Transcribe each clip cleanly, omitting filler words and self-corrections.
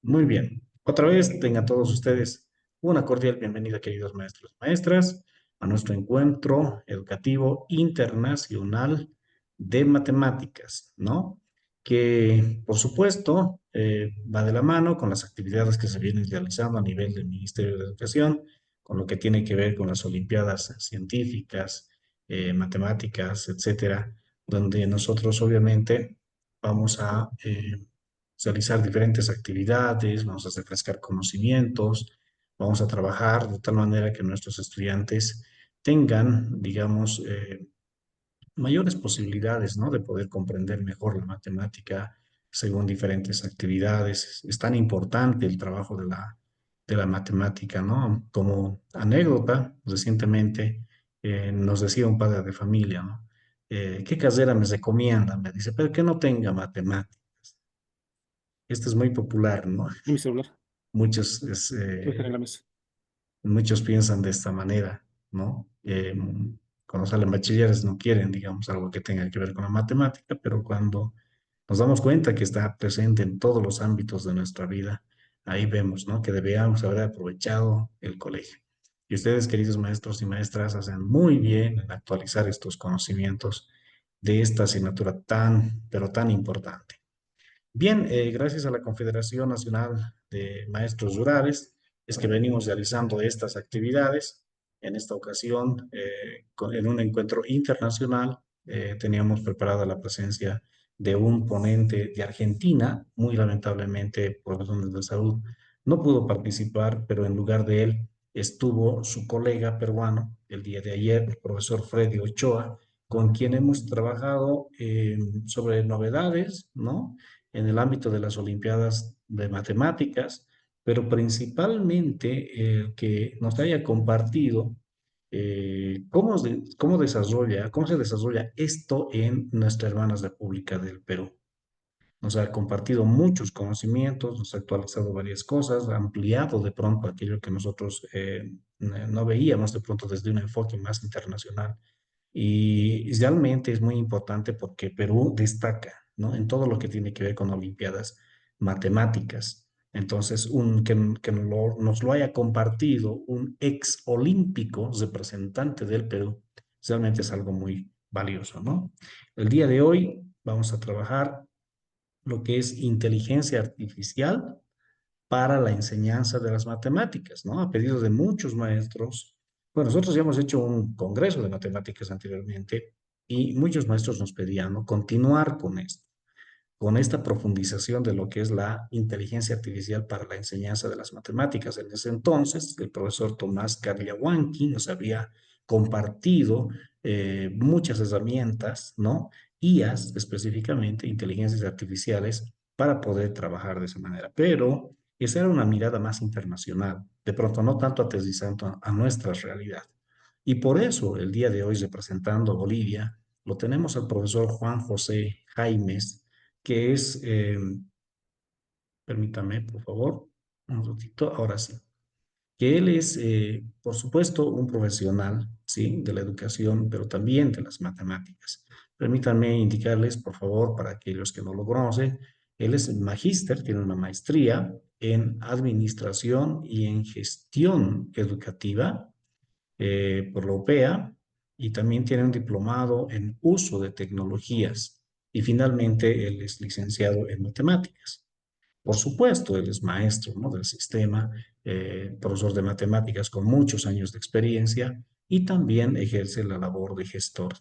Muy bien. Otra vez tengan todos ustedes una cordial bienvenida, queridos maestros y maestras, a nuestro encuentro educativo internacional de matemáticas, ¿no? Que, por supuesto, va de la mano con las actividades que se vienen realizando a nivel del Ministerio de Educación, con lo que tiene que ver con las Olimpiadas científicas, matemáticas, etcétera, donde nosotros obviamente vamos a realizar diferentes actividades, vamos a refrescar conocimientos, vamos a trabajar de tal manera que nuestros estudiantes tengan, digamos, mayores posibilidades, ¿no? De poder comprender mejor la matemática según diferentes actividades. Es tan importante el trabajo de la matemática, ¿no? Como anécdota, recientemente nos decía un padre de familia, ¿no? ¿Qué carrera me recomiendan? Me dice, pero que no tenga matemática. Esto es muy popular, ¿no? En mi celular. Muchos, Lo dejaré en la mesa. muchos piensan de esta manera, ¿no? Cuando salen bachilleres no quieren, digamos, algo que tenga que ver con la matemática, pero cuando nos damos cuenta que está presente en todos los ámbitos de nuestra vida, ahí vemos, ¿no? Que debíamos haber aprovechado el colegio. Y ustedes, queridos maestros y maestras, hacen muy bien en actualizar estos conocimientos de esta asignatura tan, pero tan importante. Bien, gracias a la Confederación Nacional de Maestros Rurales es que venimos realizando estas actividades. En esta ocasión, en un encuentro internacional, teníamos preparada la presencia de un ponente de Argentina. Muy lamentablemente, por razones de salud, no pudo participar, pero en lugar de él estuvo su colega peruano el día de ayer, el profesor Freddy Ochoa, con quien hemos trabajado sobre novedades, ¿no? En el ámbito de las Olimpiadas de Matemáticas, pero principalmente que nos haya compartido cómo se desarrolla esto en nuestra hermana República del Perú. Nos ha compartido muchos conocimientos, nos ha actualizado varias cosas, ha ampliado de pronto aquello que nosotros no veíamos de pronto desde un enfoque más internacional. Y realmente es muy importante porque Perú destaca, ¿no? En todo lo que tiene que ver con Olimpiadas matemáticas. Entonces, nos lo haya compartido un ex olímpico representante del Perú, realmente es algo muy valioso, ¿no? El día de hoy vamos a trabajar lo que es inteligencia artificial para la enseñanza de las matemáticas, ¿no? A pedido de muchos maestros. Bueno, nosotros ya hemos hecho un congreso de matemáticas anteriormente y muchos maestros nos pedían, ¿no? Continuar con esto, con esta profundización de lo que es la inteligencia artificial para la enseñanza de las matemáticas. En ese entonces, el profesor Tomás Carliawanqui nos había compartido muchas herramientas, ¿no? IAS específicamente, inteligencias artificiales, para poder trabajar de esa manera. Pero esa era una mirada más internacional, de pronto no tanto aterrizando a nuestra realidad. Y por eso el día de hoy representando a Bolivia, lo tenemos al profesor Juan José Jaimes, que es, permítame, por favor, un ratito, ahora sí, que él es, por supuesto, un profesional, ¿sí? De la educación, pero también de las matemáticas. Permítanme indicarles, por favor, para aquellos que no lo conocen, él es magíster, tiene una maestría en administración y en gestión educativa por la OPEA y también tiene un diplomado en uso de tecnologías y finalmente él es licenciado en matemáticas. Por supuesto, él es maestro, ¿no? Del sistema, profesor de matemáticas con muchos años de experiencia y también ejerce la labor de gestor,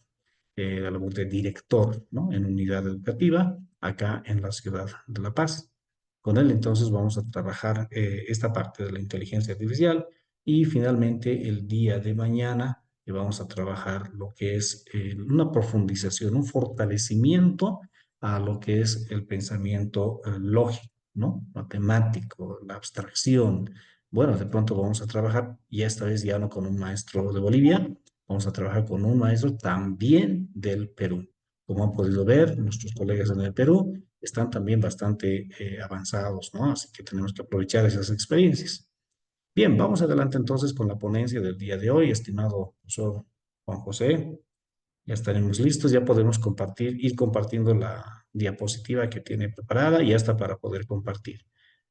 la labor de director, ¿no? En unidad educativa acá en la ciudad de La Paz. Con él entonces vamos a trabajar esta parte de la inteligencia artificial y finalmente el día de mañana vamos a trabajar lo que es una profundización, un fortalecimiento a lo que es el pensamiento lógico, ¿no? Matemático, la abstracción. Bueno, de pronto vamos a trabajar, y esta vez ya no con un maestro de Bolivia, vamos a trabajar con un maestro también del Perú. Como han podido ver, nuestros colegas en el Perú están también bastante avanzados, ¿no? Así que tenemos que aprovechar esas experiencias. Bien, vamos adelante entonces con la ponencia del día de hoy, estimado profesor Juan José. Ya estaremos listos, ya podemos compartir, ir compartiendo la diapositiva que tiene preparada y hasta para poder compartir.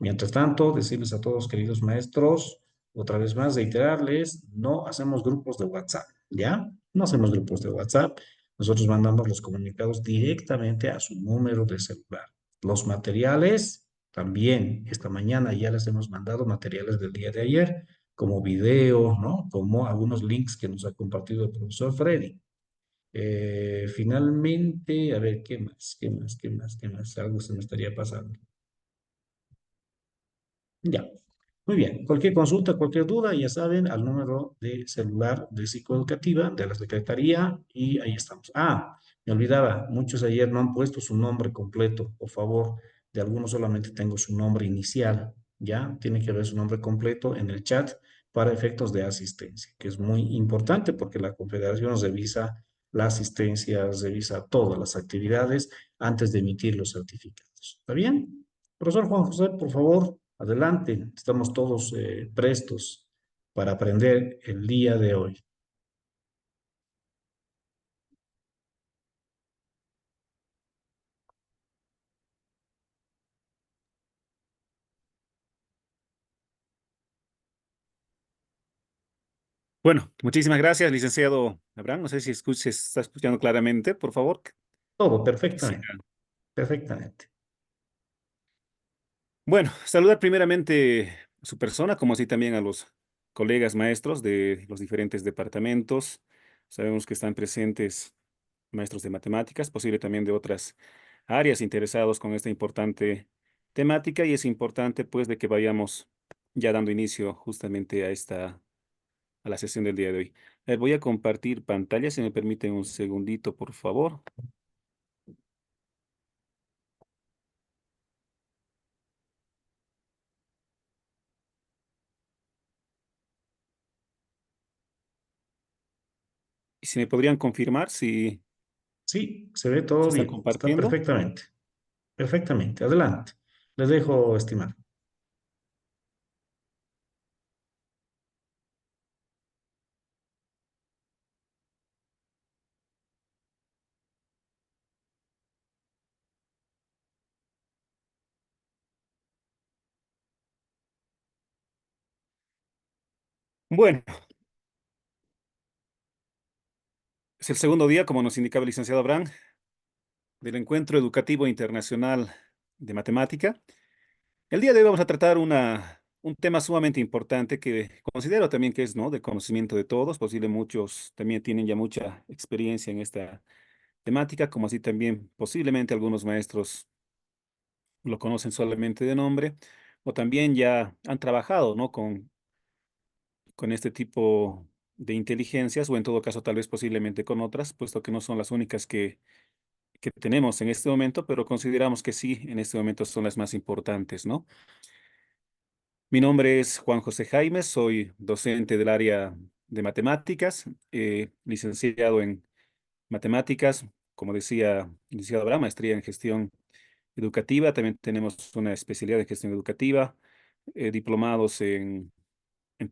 Mientras tanto, decirles a todos, queridos maestros, otra vez más, reiterarles, no hacemos grupos de WhatsApp, ¿ya? No hacemos grupos de WhatsApp. Nosotros mandamos los comunicados directamente a su número de celular. Los materiales, también, esta mañana ya les hemos mandado materiales del día de ayer, como video, ¿no? Como algunos links que nos ha compartido el profesor Freddy. Finalmente, a ver, ¿qué más? ¿Qué más? ¿Qué más? ¿Qué más? Algo se me estaría pasando. Ya. Muy bien. Cualquier consulta, cualquier duda, ya saben, al número de celular de psicoeducativa de la Secretaría y ahí estamos. Ah, me olvidaba, muchos ayer no han puesto su nombre completo, por favor. De algunos solamente tengo su nombre inicial, ¿ya? Tiene que haber su nombre completo en el chat para efectos de asistencia, que es muy importante porque la Confederación revisa la asistencia, revisa todas las actividades antes de emitir los certificados. ¿Está bien? Profesor Juan José, por favor. Adelante, estamos todos prestos para aprender el día de hoy. Bueno, muchísimas gracias, licenciado Abraham. No sé si está escuchando claramente, por favor. Todo Quisiera- perfectamente, perfectamente. Bueno, saludar primeramente a su persona, como así también a los colegas maestros de los diferentes departamentos. Sabemos que están presentes maestros de matemáticas, posible también de otras áreas interesados con esta importante temática y es importante pues de que vayamos ya dando inicio justamente a la sesión del día de hoy. Voy a compartir pantalla, si me permiten un segundito, por favor. Y si me podrían confirmar si Sí, se ve todo se está bien, está compartiendo. perfectamente, perfectamente. Adelante. Les dejo, estimar. Bueno, es el segundo día, como nos indicaba el licenciado Abraham, del Encuentro Educativo Internacional de Matemática. El día de hoy vamos a tratar un tema sumamente importante que considero también que es, ¿no?, de conocimiento de todos. Posible muchos también tienen ya mucha experiencia en esta temática, como así también posiblemente algunos maestros lo conocen solamente de nombre, o también ya han trabajado, ¿no?, con este tipo de inteligencias, o en todo caso tal vez posiblemente con otras, puesto que no son las únicas que tenemos en este momento, pero consideramos que sí, en este momento son las más importantes, ¿no? Mi nombre es Juan José Jaime, soy docente del área de matemáticas, licenciado en matemáticas, como decía el licenciado Abraham, maestría en gestión educativa, también tenemos una especialidad en gestión educativa, diplomados en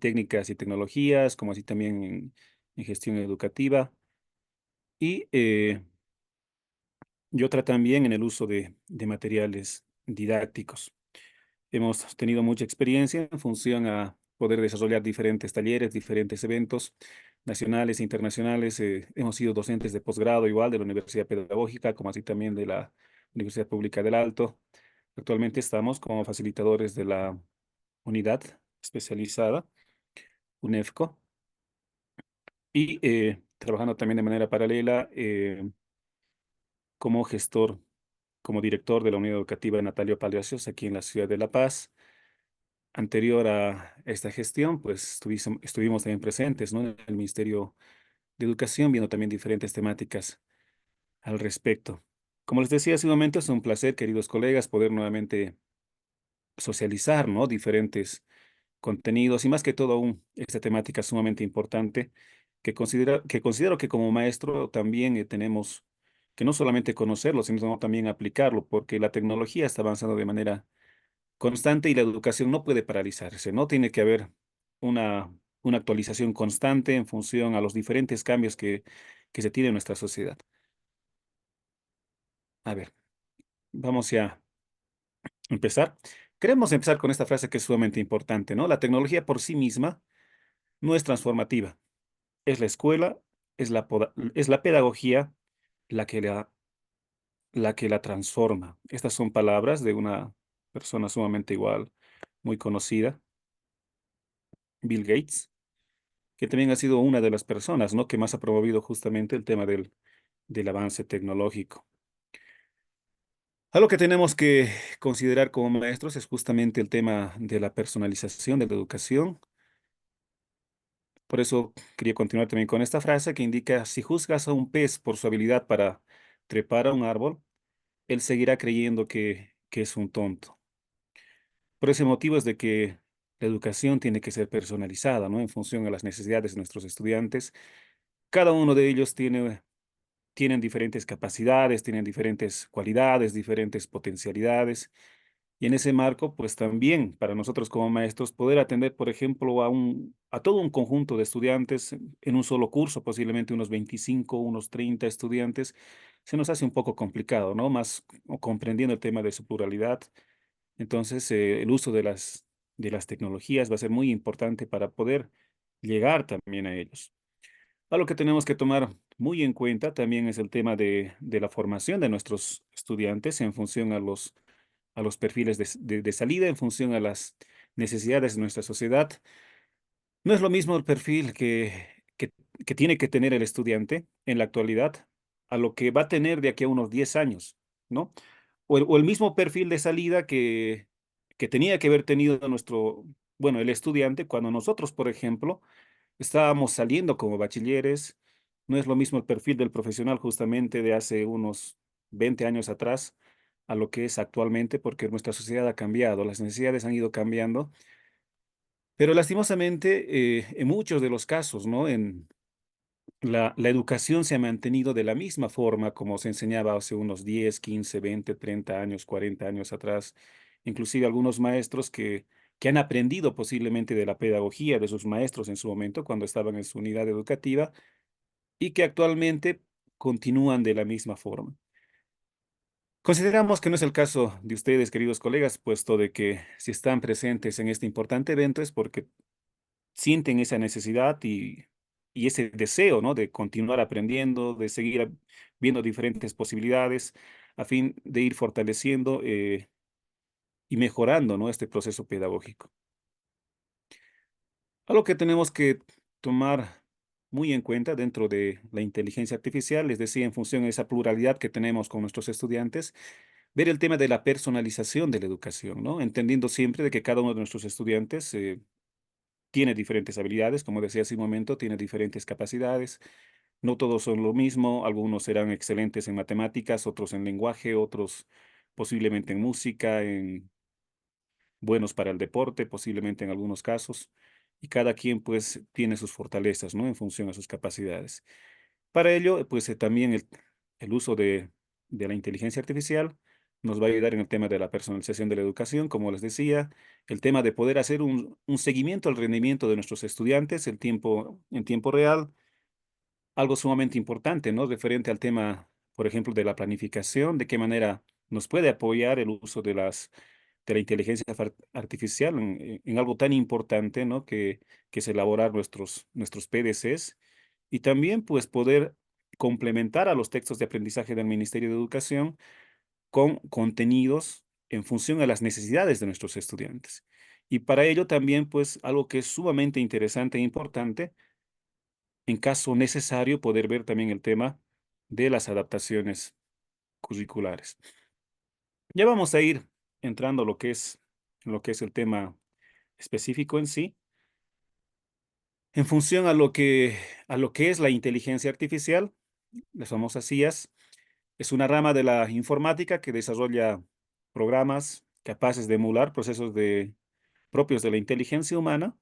técnicas y tecnologías, como así también en gestión educativa, y otra también en el uso de materiales didácticos. Hemos tenido mucha experiencia en función a poder desarrollar diferentes talleres, diferentes eventos nacionales e internacionales. Hemos sido docentes de posgrado igual de la Universidad Pedagógica, como así también de la Universidad Pública del Alto. Actualmente estamos como facilitadores de la unidad especializada, UNEFCO, y trabajando también de manera paralela como gestor, como director de la Unidad Educativa Natalio Palacios aquí en la ciudad de La Paz. Anterior a esta gestión, pues estuvimos también presentes, ¿no?, en el Ministerio de Educación, viendo también diferentes temáticas al respecto. Como les decía hace un momento, es un placer, queridos colegas, poder nuevamente socializar, ¿no?, diferentes contenidos y más que todo esta temática sumamente importante que considero que como maestro también tenemos que no solamente conocerlo, sino también aplicarlo, porque la tecnología está avanzando de manera constante y la educación no puede paralizarse, ¿no? Tiene que haber una, una actualización constante en función a los diferentes cambios que se tiene en nuestra sociedad. A ver, vamos ya a empezar. Queremos empezar con esta frase que es sumamente importante, ¿no? La tecnología por sí misma no es transformativa. Es la escuela, es la pedagogía la que la que la transforma. Estas son palabras de una persona sumamente igual, muy conocida, Bill Gates, que también ha sido una de las personas, ¿no? que más ha promovido justamente el tema del avance tecnológico. Algo que tenemos que considerar como maestros es justamente el tema de la personalización de la educación. Por eso quería continuar también con esta frase que indica, si juzgas a un pez por su habilidad para trepar a un árbol, él seguirá creyendo que es un tonto. Por ese motivo es de que la educación tiene que ser personalizada, ¿no? En función a las necesidades de nuestros estudiantes. Cada uno de ellos tienen diferentes capacidades, tienen diferentes cualidades, diferentes potencialidades. Y en ese marco, pues también para nosotros como maestros, poder atender, por ejemplo, a todo un conjunto de estudiantes en un solo curso, posiblemente unos 25, unos 30 estudiantes, se nos hace un poco complicado, ¿no? Más comprendiendo el tema de su pluralidad. Entonces, el uso de las tecnologías va a ser muy importante para poder llegar también a ellos. Algo que tenemos que tomar muy en cuenta también es el tema de la formación de nuestros estudiantes en función a los perfiles de salida, en función a las necesidades de nuestra sociedad. No es lo mismo el perfil que tiene que tener el estudiante en la actualidad a lo que va a tener de aquí a unos 10 años, ¿no? O el mismo perfil de salida que tenía que haber tenido bueno, el estudiante cuando nosotros, por ejemplo, estábamos saliendo como bachilleres. No es lo mismo el perfil del profesional justamente de hace unos 20 años atrás a lo que es actualmente, porque nuestra sociedad ha cambiado, las necesidades han ido cambiando, pero lastimosamente en muchos de los casos, ¿no? La educación se ha mantenido de la misma forma como se enseñaba hace unos 10, 15, 20, 30 años, 40 años atrás. Inclusive algunos maestros que han aprendido posiblemente de la pedagogía de sus maestros en su momento, cuando estaban en su unidad educativa, y que actualmente continúan de la misma forma. Consideramos que no es el caso de ustedes, queridos colegas, puesto de que si están presentes en este importante evento es porque sienten esa necesidad y ese deseo, ¿no? de continuar aprendiendo, de seguir viendo diferentes posibilidades a fin de ir fortaleciendo y mejorando, ¿no? este proceso pedagógico. Algo que tenemos que tomar muy en cuenta dentro de la inteligencia artificial, les decía, en función de esa pluralidad que tenemos con nuestros estudiantes, ver el tema de la personalización de la educación, ¿no? Entendiendo siempre de que cada uno de nuestros estudiantes tiene diferentes habilidades, como decía hace un momento, tiene diferentes capacidades. No todos son lo mismo, algunos serán excelentes en matemáticas, otros en lenguaje, otros posiblemente en música, buenos para el deporte, posiblemente en algunos casos, y cada quien pues tiene sus fortalezas, ¿no? En función a sus capacidades. Para ello, pues también el uso de la inteligencia artificial nos va a ayudar en el tema de la personalización de la educación, como les decía, el tema de poder hacer un seguimiento al rendimiento de nuestros estudiantes en tiempo real, algo sumamente importante, ¿no? Referente al tema, por ejemplo, de la planificación, de qué manera nos puede apoyar el uso de la inteligencia artificial en algo tan importante, ¿no? Que es elaborar nuestros PDCs y también, pues, poder complementar a los textos de aprendizaje del Ministerio de Educación con contenidos en función a las necesidades de nuestros estudiantes. Y para ello también, pues, algo que es sumamente interesante e importante en caso necesario, poder ver también el tema de las adaptaciones curriculares. Ya vamos a ir entrando a lo que es el tema específico en sí. En función a lo que es la inteligencia artificial, las famosas IAs, es una rama de la informática que desarrolla programas capaces de emular procesos propios de la inteligencia humana.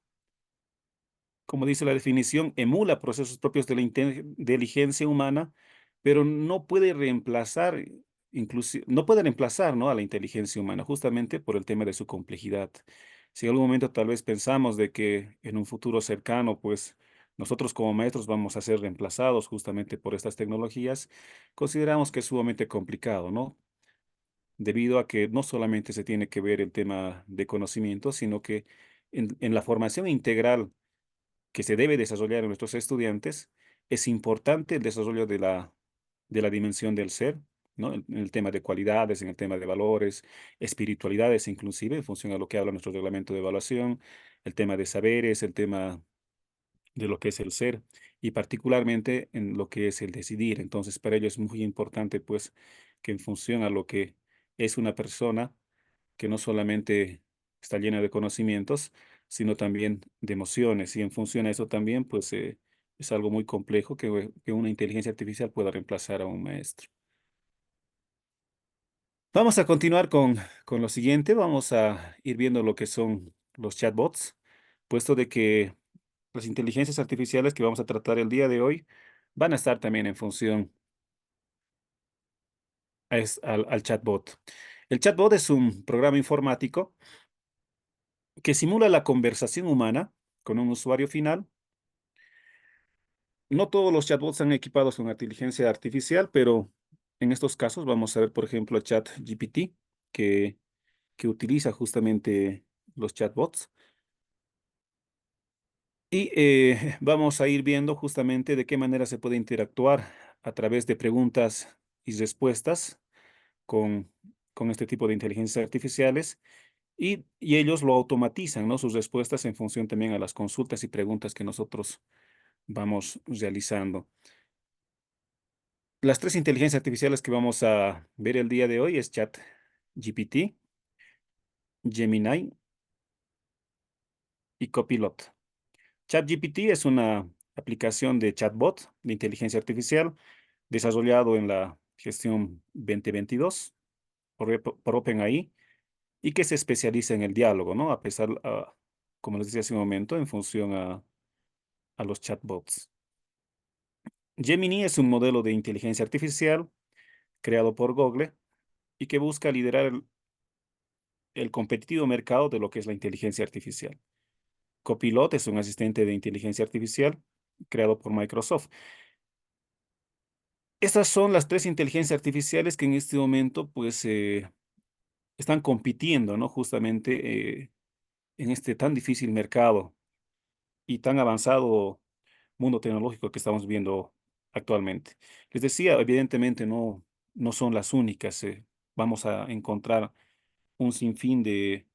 Como dice la definición, emula procesos propios de la inteligencia humana, pero no puede reemplazar, no puede reemplazar, ¿no? a la inteligencia humana, justamente por el tema de su complejidad. Si en algún momento tal vez pensamos de que en un futuro cercano, pues nosotros como maestros vamos a ser reemplazados justamente por estas tecnologías, consideramos que es sumamente complicado, ¿no? debido a que no solamente se tiene que ver el tema de conocimiento, sino que en la formación integral que se debe desarrollar en nuestros estudiantes, es importante el desarrollo de la dimensión del ser, ¿no? En el tema de cualidades, en el tema de valores, espiritualidades inclusive, en función a lo que habla nuestro reglamento de evaluación, el tema de saberes, el tema de lo que es el ser y particularmente en lo que es el decidir. Entonces, para ello es muy importante, pues, que en función a lo que es una persona, que no solamente está llena de conocimientos, sino también de emociones. Y en función a eso también, pues, es algo muy complejo que una inteligencia artificial pueda reemplazar a un maestro. Vamos a continuar con lo siguiente. Vamos a ir viendo lo que son los chatbots, puesto de que las inteligencias artificiales que vamos a tratar el día de hoy van a estar también en función al chatbot. El chatbot es un programa informático que simula la conversación humana con un usuario final. No todos los chatbots están equipados con inteligencia artificial, pero en estos casos vamos a ver, por ejemplo, ChatGPT, que, que utiliza justamente los chatbots. Y vamos a ir viendo justamente de qué manera se puede interactuar a través de preguntas y respuestas con, con este tipo de inteligencias artificiales y ellos lo automatizan, ¿no? Sus respuestas en función también a las consultas y preguntas que nosotros vamos realizando. Las tres inteligencias artificiales que vamos a ver el día de hoy es ChatGPT, Gemini y Copilot. ChatGPT es una aplicación de chatbot de inteligencia artificial desarrollado en la gestión 2022 por OpenAI y que se especializa en el diálogo, ¿no? A pesar, como les decía hace un momento, en función a los chatbots. Gemini es un modelo de inteligencia artificial creado por Google y que busca liderar el competitivo mercado de lo que es la inteligencia artificial. Copilot es un asistente de inteligencia artificial creado por Microsoft. Estas son las tres inteligencias artificiales que en este momento pues están compitiendo, ¿no? Justamente en este tan difícil mercado y tan avanzado mundo tecnológico que estamos viendo actualmente. Les decía, evidentemente no son las únicas. Vamos a encontrar un sinfín de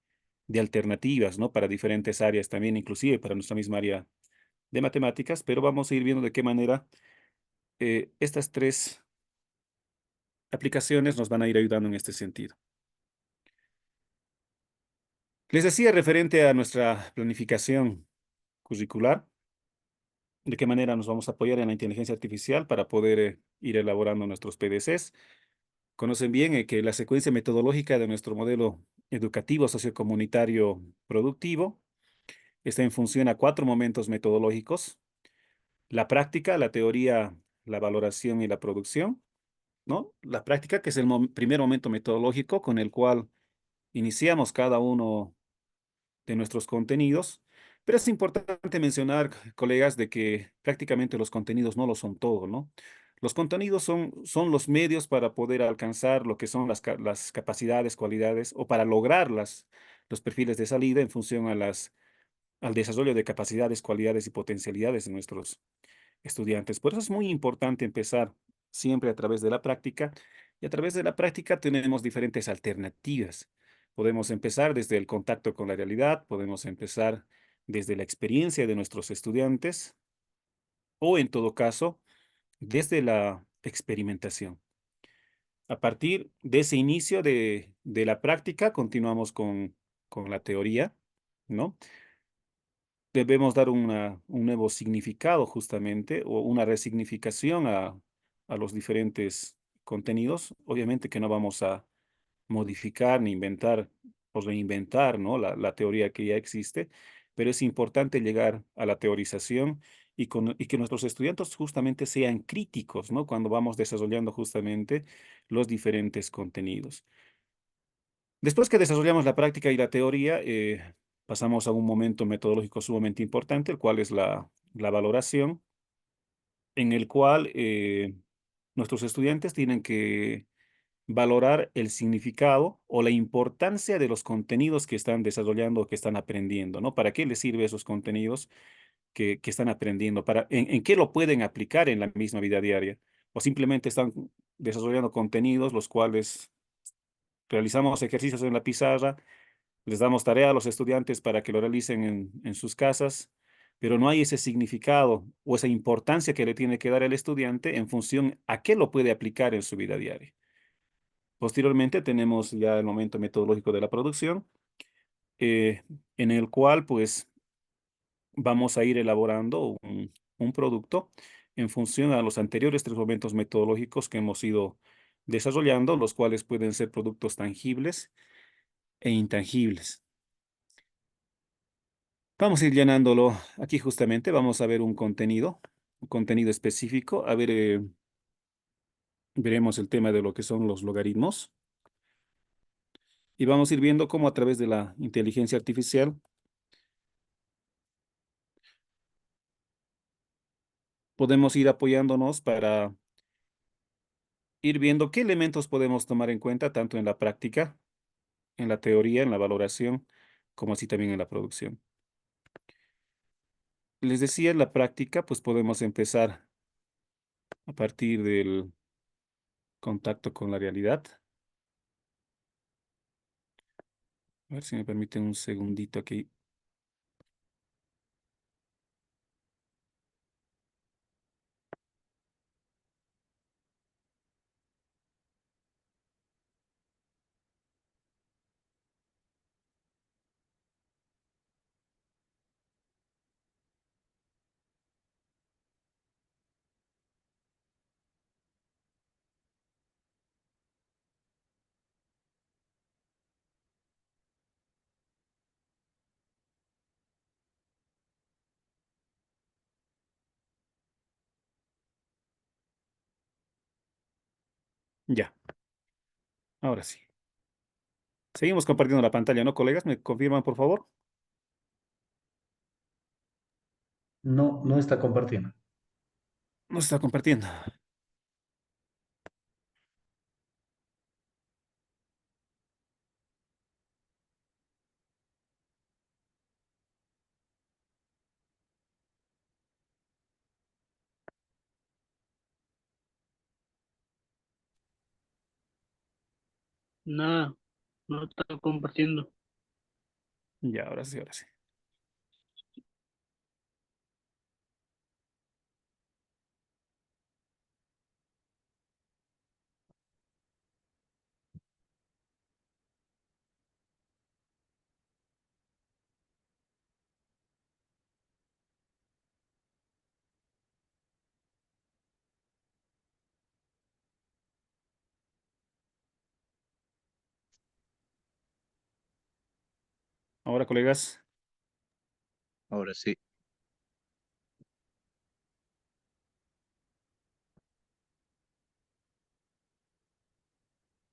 alternativas, ¿no? Para diferentes áreas también, inclusive para nuestra misma área de matemáticas, pero vamos a ir viendo de qué manera estas tres aplicaciones nos van a ir ayudando en este sentido. Les decía referente a nuestra planificación curricular, de qué manera nos vamos a apoyar en la inteligencia artificial para poder ir elaborando nuestros PDCs. Conocen bien que la secuencia metodológica de nuestro modelo educativo sociocomunitario productivo está en función a cuatro momentos metodológicos: la práctica, la teoría, la valoración y la producción, ¿no? La práctica, que es el primer momento metodológico con el cual iniciamos cada uno de nuestros contenidos, pero es importante mencionar, colegas, de que prácticamente los contenidos no lo son todo, ¿no? Los contenidos son los medios para poder alcanzar lo que son las capacidades, cualidades, o para lograr los perfiles de salida en función al desarrollo de capacidades, cualidades y potencialidades de nuestros estudiantes. Por eso es muy importante empezar siempre a través de la práctica, y a través de la práctica tenemos diferentes alternativas. Podemos empezar desde el contacto con la realidad, podemos empezar desde la experiencia de nuestros estudiantes o en todo caso desde la experimentación. A partir de ese inicio de la práctica continuamos con la teoría, ¿no? Debemos dar un nuevo significado justamente o una resignificación a los diferentes contenidos. Obviamente que no vamos a modificar ni inventar o reinventar, ¿no? La teoría que ya existe, pero es importante llegar a la teorización y que nuestros estudiantes justamente sean críticos, ¿no? Cuando vamos desarrollando justamente los diferentes contenidos. Después que desarrollamos la práctica y la teoría, pasamos a un momento metodológico sumamente importante, el cual es la valoración, en el cual nuestros estudiantes tienen que valorar el significado o la importancia de los contenidos que están desarrollando o que están aprendiendo, ¿no? ¿Para qué les sirve esos contenidos que están aprendiendo? En qué lo pueden aplicar en la misma vida diaria? ¿O simplemente están desarrollando contenidos los cuales realizamos ejercicios en la pizarra, les damos tarea a los estudiantes para que lo realicen en sus casas, pero no hay ese significado o esa importancia que le tiene que dar el estudiante en función a qué lo puede aplicar en su vida diaria? Posteriormente tenemos ya el momento metodológico de la producción, eh, en el cual pues vamos a ir elaborando un producto en función a los anteriores tres momentos metodológicos que hemos ido desarrollando, los cuales pueden ser productos tangibles e intangibles. Vamos a ir llenándolo aquí justamente, vamos a ver un contenido específico, a ver, veremos el tema de lo que son los logaritmos y vamos a ir viendo cómo a través de la inteligencia artificial podemos ir apoyándonos para ir viendo qué elementos podemos tomar en cuenta tanto en la práctica, en la teoría, en la valoración, como así también en la producción. Les decía, en la práctica, pues podemos empezar a partir del contacto con la realidad. A ver si me permiten un segundito aquí. Ya, ahora sí. Seguimos compartiendo la pantalla, ¿no, colegas? ¿Me confirman, por favor? No, no está compartiendo. No se está compartiendo. Nada, no está compartiendo. Ya, ahora sí, ahora sí. Ahora, colegas. Ahora sí,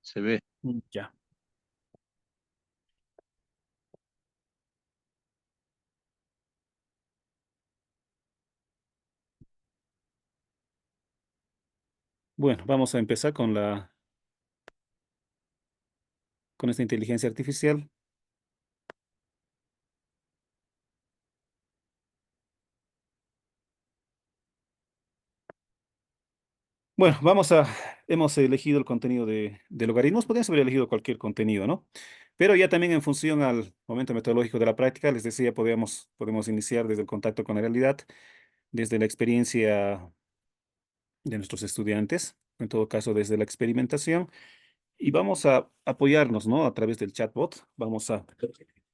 se ve. Ya. Bueno, vamos a empezar con esta inteligencia artificial. Bueno, hemos elegido el contenido de logaritmos. Podríamos haber elegido cualquier contenido, ¿no? Pero ya también en función al momento metodológico de la práctica, les decía, podemos iniciar desde el contacto con la realidad, desde la experiencia de nuestros estudiantes, en todo caso desde la experimentación, y vamos a apoyarnos, ¿no? A través del chatbot, vamos a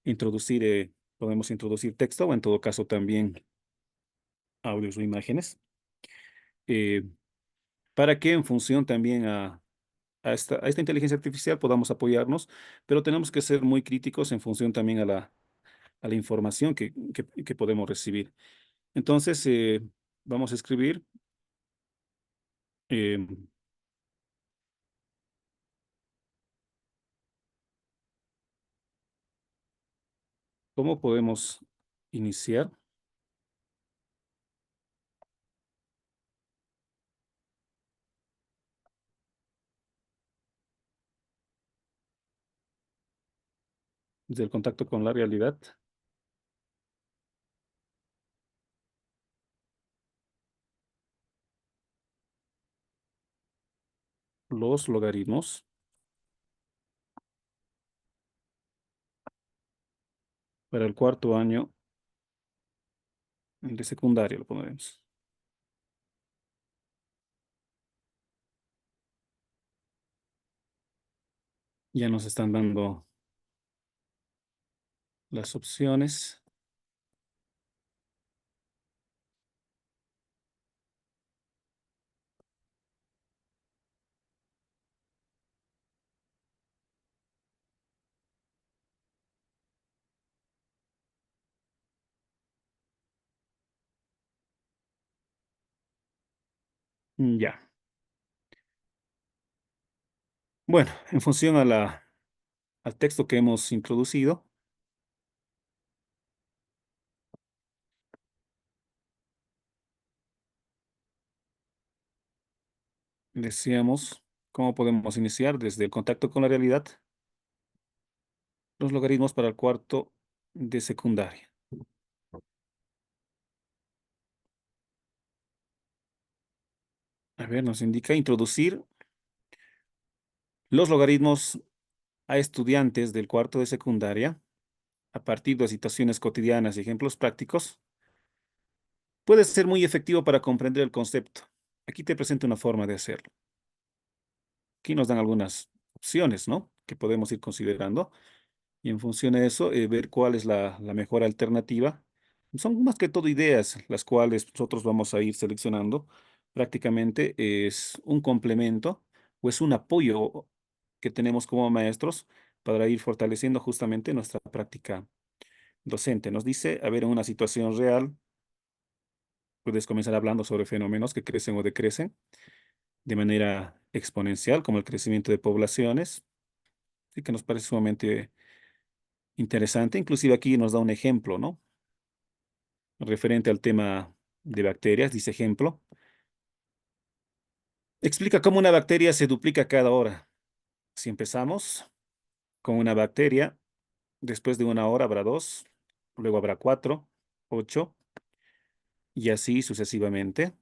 introducir, podemos introducir texto o en todo caso también audios o imágenes, eh, para que en función también a esta inteligencia artificial podamos apoyarnos, pero tenemos que ser muy críticos en función también a la información que podemos recibir. Entonces, vamos a escribir eh, cómo podemos iniciar. desde el contacto con la realidad. Los logaritmos para el cuarto año de secundaria, lo pondremos. Ya nos están dando las opciones. Ya. Bueno, en función al texto que hemos introducido, decíamos cómo podemos iniciar desde el contacto con la realidad los logaritmos para el cuarto de secundaria. A ver, nos indica introducir los logaritmos a estudiantes del cuarto de secundaria a partir de situaciones cotidianas y ejemplos prácticos. Puede ser muy efectivo para comprender el concepto. Aquí te presento una forma de hacerlo. Aquí nos dan algunas opciones, ¿no? Que podemos ir considerando. Y en función de eso, ver cuál es la mejor alternativa. Son más que todo ideas, las cuales nosotros vamos a ir seleccionando. Prácticamente es un complemento o es un apoyo que tenemos como maestros para ir fortaleciendo justamente nuestra práctica docente. Nos dice, a ver, en una situación real, puedes comenzar hablando sobre fenómenos que crecen o decrecen de manera exponencial, como el crecimiento de poblaciones, sí que nos parece sumamente interesante. Inclusive aquí nos da un ejemplo, ¿no? Referente al tema de bacterias, dice ejemplo. Explica cómo una bacteria se duplica cada hora. Si empezamos con una bacteria, después de una hora habrá dos, luego habrá cuatro, ocho, y así sucesivamente.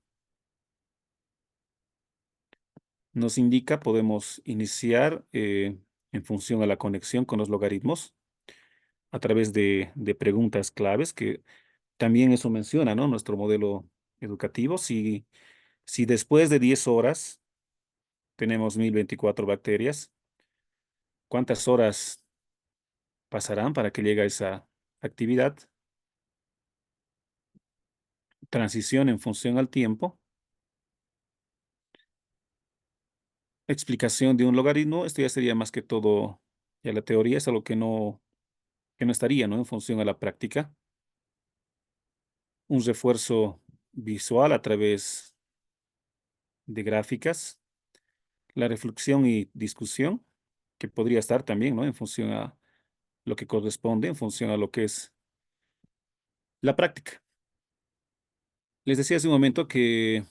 Nos indica, podemos iniciar en función a la conexión con los logaritmos a través de preguntas claves, que también eso menciona, ¿no? Nuestro modelo educativo. Si después de 10 horas tenemos 1024 bacterias, ¿cuántas horas pasarán para que llegue a esa actividad? Transición en función al tiempo. Explicación de un logaritmo. Esto ya sería más que todo, ya la teoría es algo que no estaría, ¿no? En función a la práctica. Un refuerzo visual a través de gráficas. La reflexión y discusión, que podría estar también, ¿no? En función a lo que corresponde, en función a lo que es la práctica. Les decía hace un momento que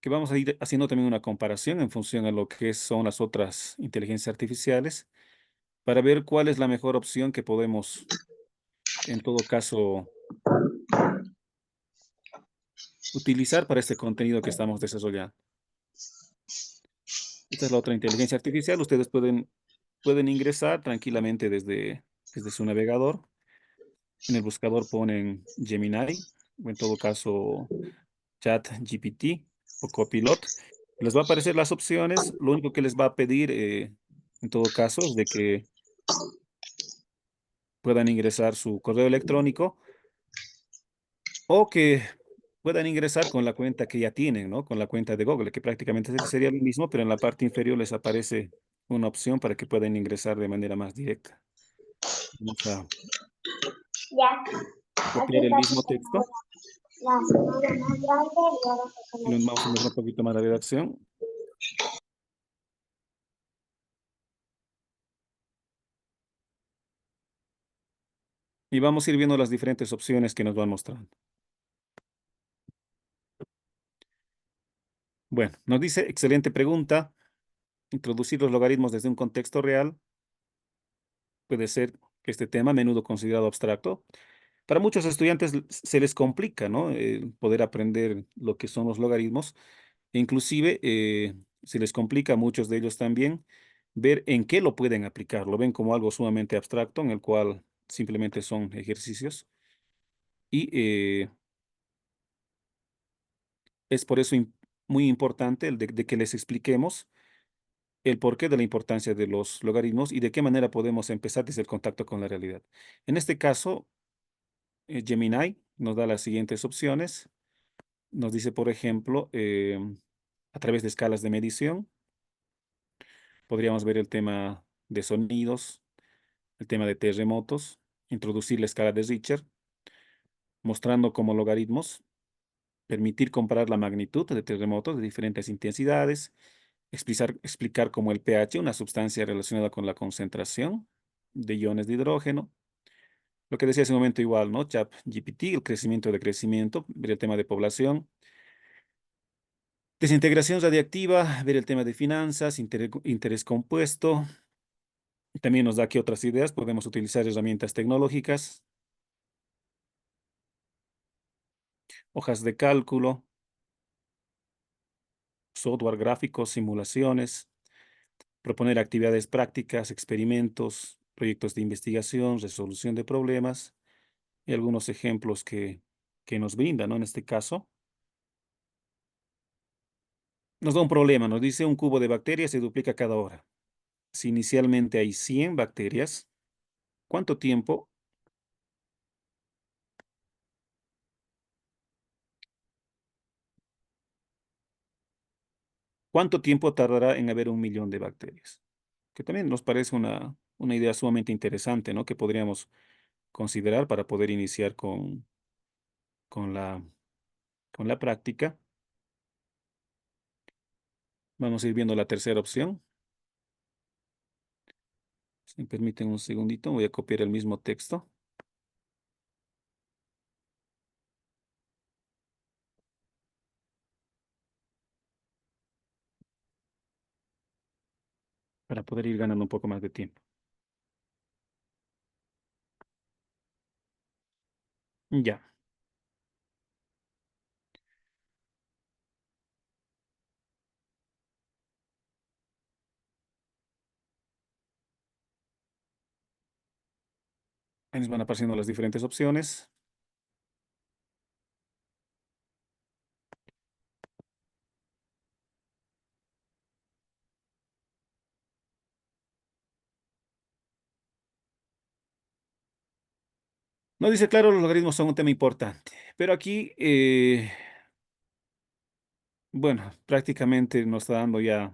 vamos a ir haciendo también una comparación en función a lo que son las otras inteligencias artificiales para ver cuál es la mejor opción que podemos, en todo caso, utilizar para este contenido que estamos desarrollando. Esta es la otra inteligencia artificial. Ustedes pueden ingresar tranquilamente desde su navegador. En el buscador ponen Gemini, o en todo caso ChatGPT o Copilot. Les va a aparecer las opciones. Lo único que les va a pedir, en todo caso, es de que puedan ingresar su correo electrónico o que puedan ingresar con la cuenta que ya tienen, ¿no? Con la cuenta de Google, que prácticamente sería lo mismo, pero en la parte inferior les aparece una opción para que puedan ingresar de manera más directa. Vamos a Ya, aquí copiar el está tu mismo texto seguro. La segunda más grande y ahora se y come. vamos a ver un poquito más la redacción. Y vamos a ir viendo las diferentes opciones que nos van mostrando. Bueno, nos dice, excelente pregunta. Introducir los logaritmos desde un contexto real puede ser que este tema, a menudo considerado abstracto, para muchos estudiantes se les complica, ¿no? Poder aprender lo que son los logaritmos. E inclusive se les complica a muchos de ellos también ver en qué lo pueden aplicar. Lo ven como algo sumamente abstracto, en el cual simplemente son ejercicios. Y es por eso muy importante el de que les expliquemos el porqué de la importancia de los logaritmos y de qué manera podemos empezar desde el contacto con la realidad. En este caso, Gemini nos da las siguientes opciones. Nos dice, por ejemplo, a través de escalas de medición, podríamos ver el tema de sonidos, el tema de terremotos, introducir la escala de Richter, mostrando como logaritmos, permitir comparar la magnitud de terremotos de diferentes intensidades, explicar cómo el pH, una sustancia relacionada con la concentración de iones de hidrógeno. Lo que decía hace un momento igual, ¿no? ChatGPT, el crecimiento de crecimiento, ver el tema de población. Desintegración radiactiva, ver el tema de finanzas, interés compuesto. También nos da aquí otras ideas. Podemos utilizar herramientas tecnológicas, hojas de cálculo, software gráfico, simulaciones, proponer actividades prácticas, experimentos, proyectos de investigación, resolución de problemas y algunos ejemplos que nos brinda, ¿no? En este caso, nos da un problema, nos dice un cubo de bacterias se duplica cada hora. Si inicialmente hay 100 bacterias, ¿cuánto tiempo? ¿Cuánto tiempo tardará en haber 1 millón de bacterias? Que también nos parece una idea sumamente interesante, ¿no? Que podríamos considerar para poder iniciar con la, con la práctica. Vamos a ir viendo la tercera opción. Si me permiten un segundito, voy a copiar el mismo texto. Para poder ir ganando un poco más de tiempo. Ya. Ahí nos van apareciendo las diferentes opciones. Nos dice, claro, los logaritmos son un tema importante, pero aquí, bueno, prácticamente nos está dando ya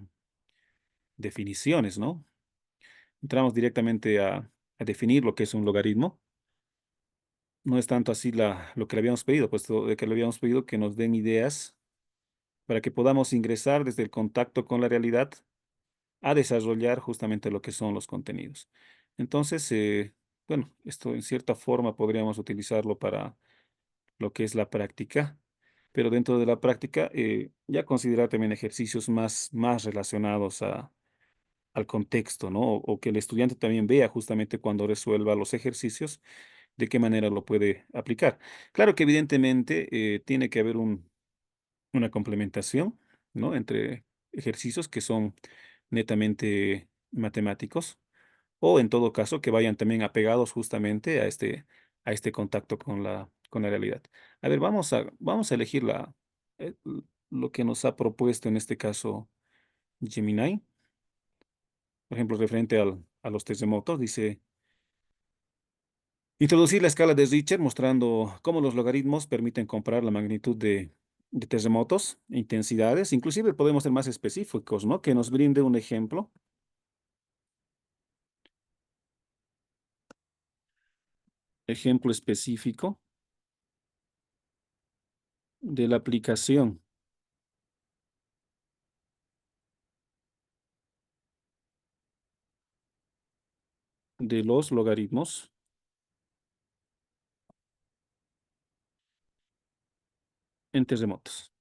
definiciones, ¿no? Entramos directamente a definir lo que es un logaritmo. No es tanto así lo que le habíamos pedido, puesto de que le habíamos pedido que nos den ideas para que podamos ingresar desde el contacto con la realidad a desarrollar justamente lo que son los contenidos. Entonces, bueno, esto en cierta forma podríamos utilizarlo para lo que es la práctica, pero dentro de la práctica ya considerar también ejercicios más relacionados al contexto, ¿no? O que el estudiante también vea justamente cuando resuelva los ejercicios, de qué manera lo puede aplicar. Claro que evidentemente tiene que haber una complementación, ¿no? Entre ejercicios que son netamente matemáticos o en todo caso que vayan también apegados justamente a este contacto con la realidad. A ver, vamos a elegir eh, lo que nos ha propuesto en este caso Gemini. Por ejemplo, referente a los terremotos, dice, introducir la escala de Richter mostrando cómo los logaritmos permiten comparar la magnitud de terremotos, intensidades, inclusive podemos ser más específicos, ¿no? Que nos brinde un ejemplo específico de la aplicación de los logaritmos en terremotos.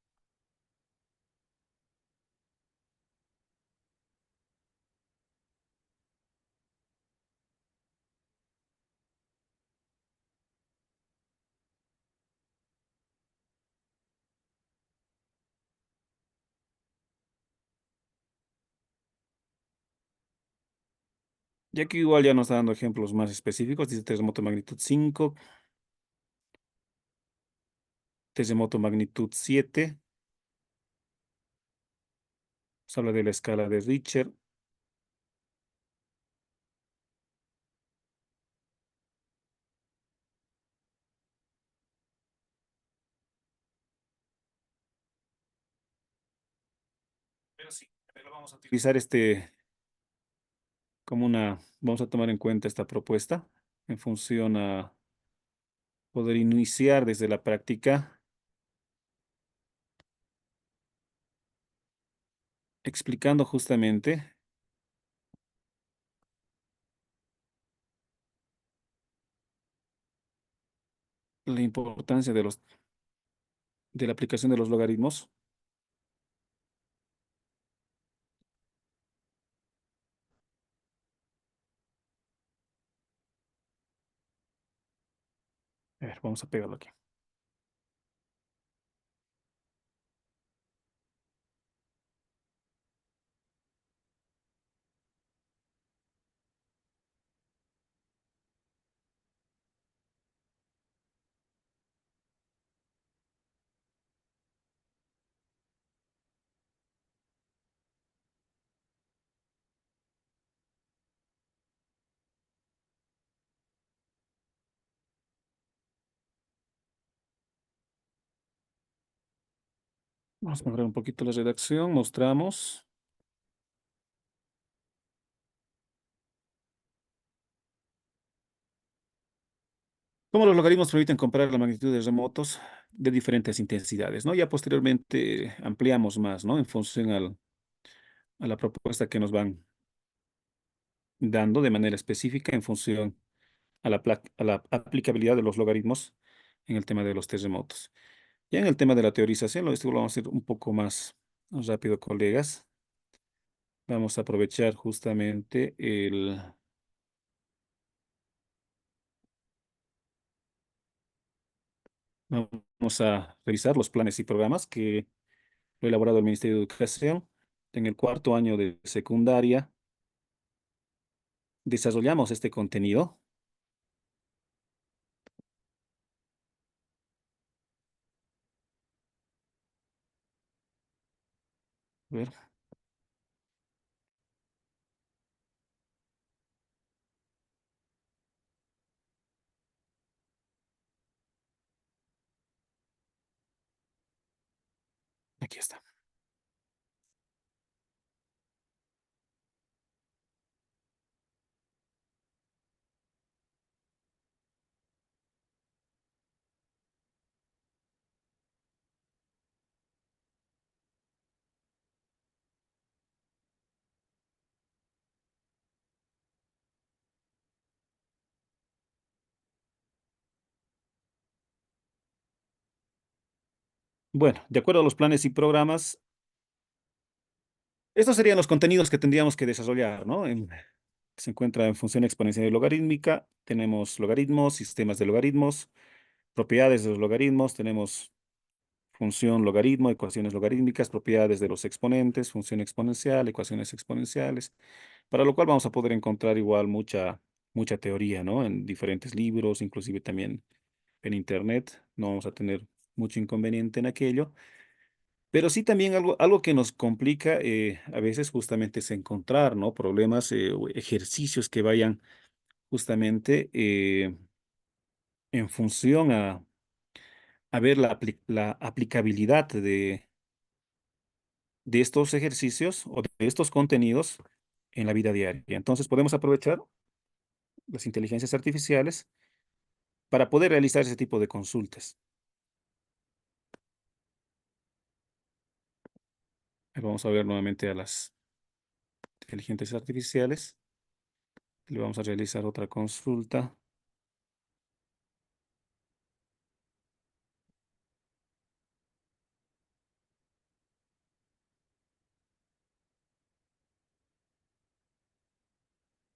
Y aquí igual ya nos está dando ejemplos más específicos. Dice terremoto magnitud 5, terremoto magnitud 7. Se habla de la escala de Richter. Pero sí, pero vamos a utilizar vamos a tomar en cuenta esta propuesta en función a poder iniciar desde la práctica explicando justamente la importancia de la aplicación de los logaritmos. A ver, vamos a pegarlo aquí. Vamos a mejorar un poquito la redacción. Mostramos. Cómo los logaritmos permiten comparar la magnitud de remotos de diferentes intensidades, ¿no? Ya posteriormente ampliamos más, ¿no? En función a la propuesta que nos van dando de manera específica, en función a la aplicabilidad de los logaritmos en el tema de los terremotos. Ya en el tema de la teorización, esto lo vamos a hacer un poco más rápido, colegas. Vamos a aprovechar justamente Vamos a revisar los planes y programas que lo ha elaborado el Ministerio de Educación. En el cuarto año de secundaria desarrollamos este contenido. A ver, aquí está. Bueno, de acuerdo a los planes y programas, estos serían los contenidos que tendríamos que desarrollar, ¿no? Se encuentra en función exponencial y logarítmica. Tenemos logaritmos, sistemas de logaritmos, propiedades de los logaritmos. Tenemos función logaritmo, ecuaciones logarítmicas, propiedades de los exponentes, función exponencial, ecuaciones exponenciales, para lo cual vamos a poder encontrar igual mucha teoría, ¿no? En diferentes libros, inclusive también en internet. No vamos a tener mucho inconveniente en aquello. Pero sí también algo que nos complica a veces justamente es encontrar, ¿no? Problemas o ejercicios que vayan justamente en función a ver la aplicabilidad de estos ejercicios o de estos contenidos en la vida diaria. Entonces podemos aprovechar las inteligencias artificiales para poder realizar ese tipo de consultas. Vamos a ver nuevamente a las inteligencias artificiales. Le vamos a realizar otra consulta.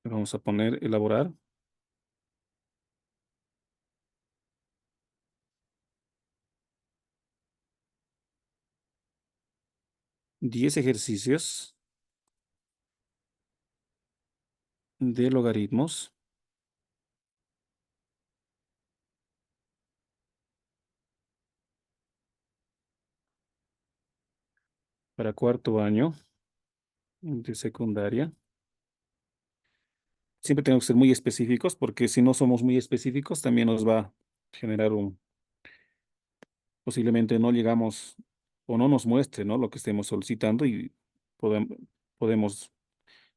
Le vamos a poner elaborar. Diez ejercicios de logaritmos para cuarto año de secundaria. Siempre tenemos que ser muy específicos porque si no somos muy específicos también nos va a generar posiblemente no llegamos o no nos muestre, ¿no?, lo que estemos solicitando y podemos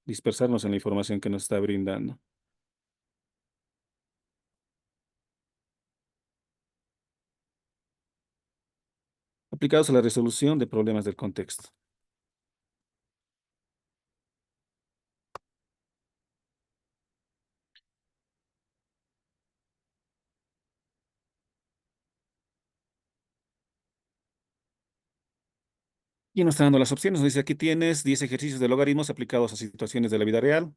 dispersarnos en la información que nos está brindando. Aplicados a la resolución de problemas del contexto. Y nos está dando las opciones. Nos dice, aquí tienes 10 ejercicios de logaritmos aplicados a situaciones de la vida real,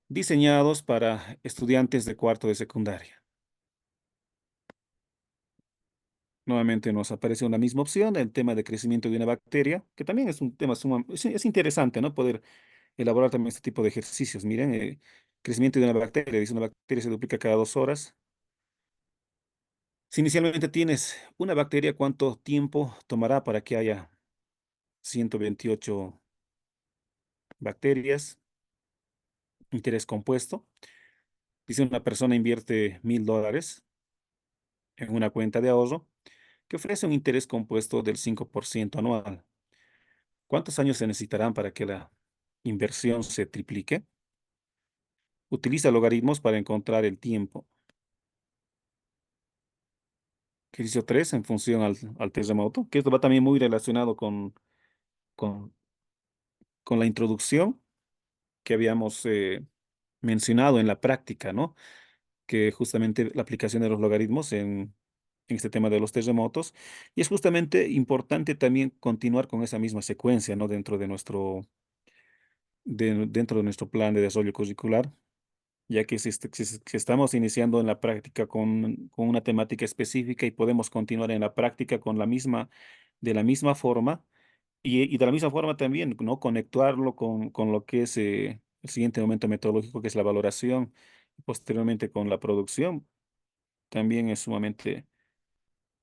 diseñados para estudiantes de cuarto de secundaria. Nuevamente nos aparece una misma opción, el tema de crecimiento de una bacteria, que también es un tema es interesante, ¿no? Poder elaborar también este tipo de ejercicios. Miren, crecimiento de una bacteria. Dice, una bacteria se duplica cada 2 horas. Si inicialmente tienes una bacteria, ¿cuánto tiempo tomará para que haya 128 bacterias? Interés compuesto. Dice, una persona invierte $1000 en una cuenta de ahorro que ofrece un interés compuesto del 5% anual. ¿Cuántos años se necesitarán para que la inversión se triplique? Utiliza logaritmos para encontrar el tiempo. Ejercicio 3 en función al terremoto, que esto va también muy relacionado con, con la introducción que habíamos mencionado en la práctica, ¿no? Que justamente la aplicación de los logaritmos en este tema de los terremotos. Y es justamente importante también continuar con esa misma secuencia, ¿no? Dentro de nuestro plan de desarrollo curricular, ya que si estamos iniciando en la práctica con una temática específica y podemos continuar en la práctica de la misma forma y de la misma forma también, ¿no? Conectarlo con lo que es el siguiente momento metodológico, que es la valoración, y posteriormente con la producción, también es sumamente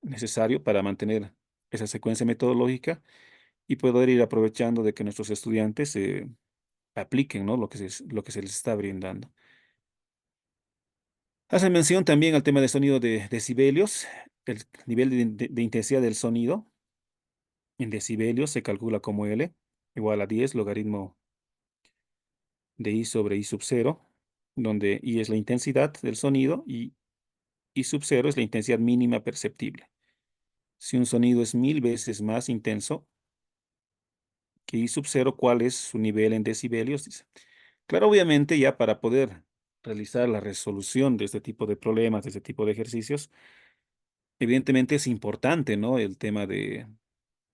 necesario para mantener esa secuencia metodológica y poder ir aprovechando de que nuestros estudiantes apliquen, ¿no?, lo que se les está brindando. Hace mención también al tema de sonido de decibelios. El nivel de intensidad del sonido en decibelios se calcula como L igual a 10 logaritmo de I sobre I sub 0, donde I es la intensidad del sonido y I sub 0 es la intensidad mínima perceptible. Si un sonido es 1000 veces más intenso que I sub 0, ¿cuál es su nivel en decibelios? Dice. Claro, obviamente ya para poder realizar la resolución de este tipo de problemas, de este tipo de ejercicios, evidentemente es importante, ¿no?, el tema de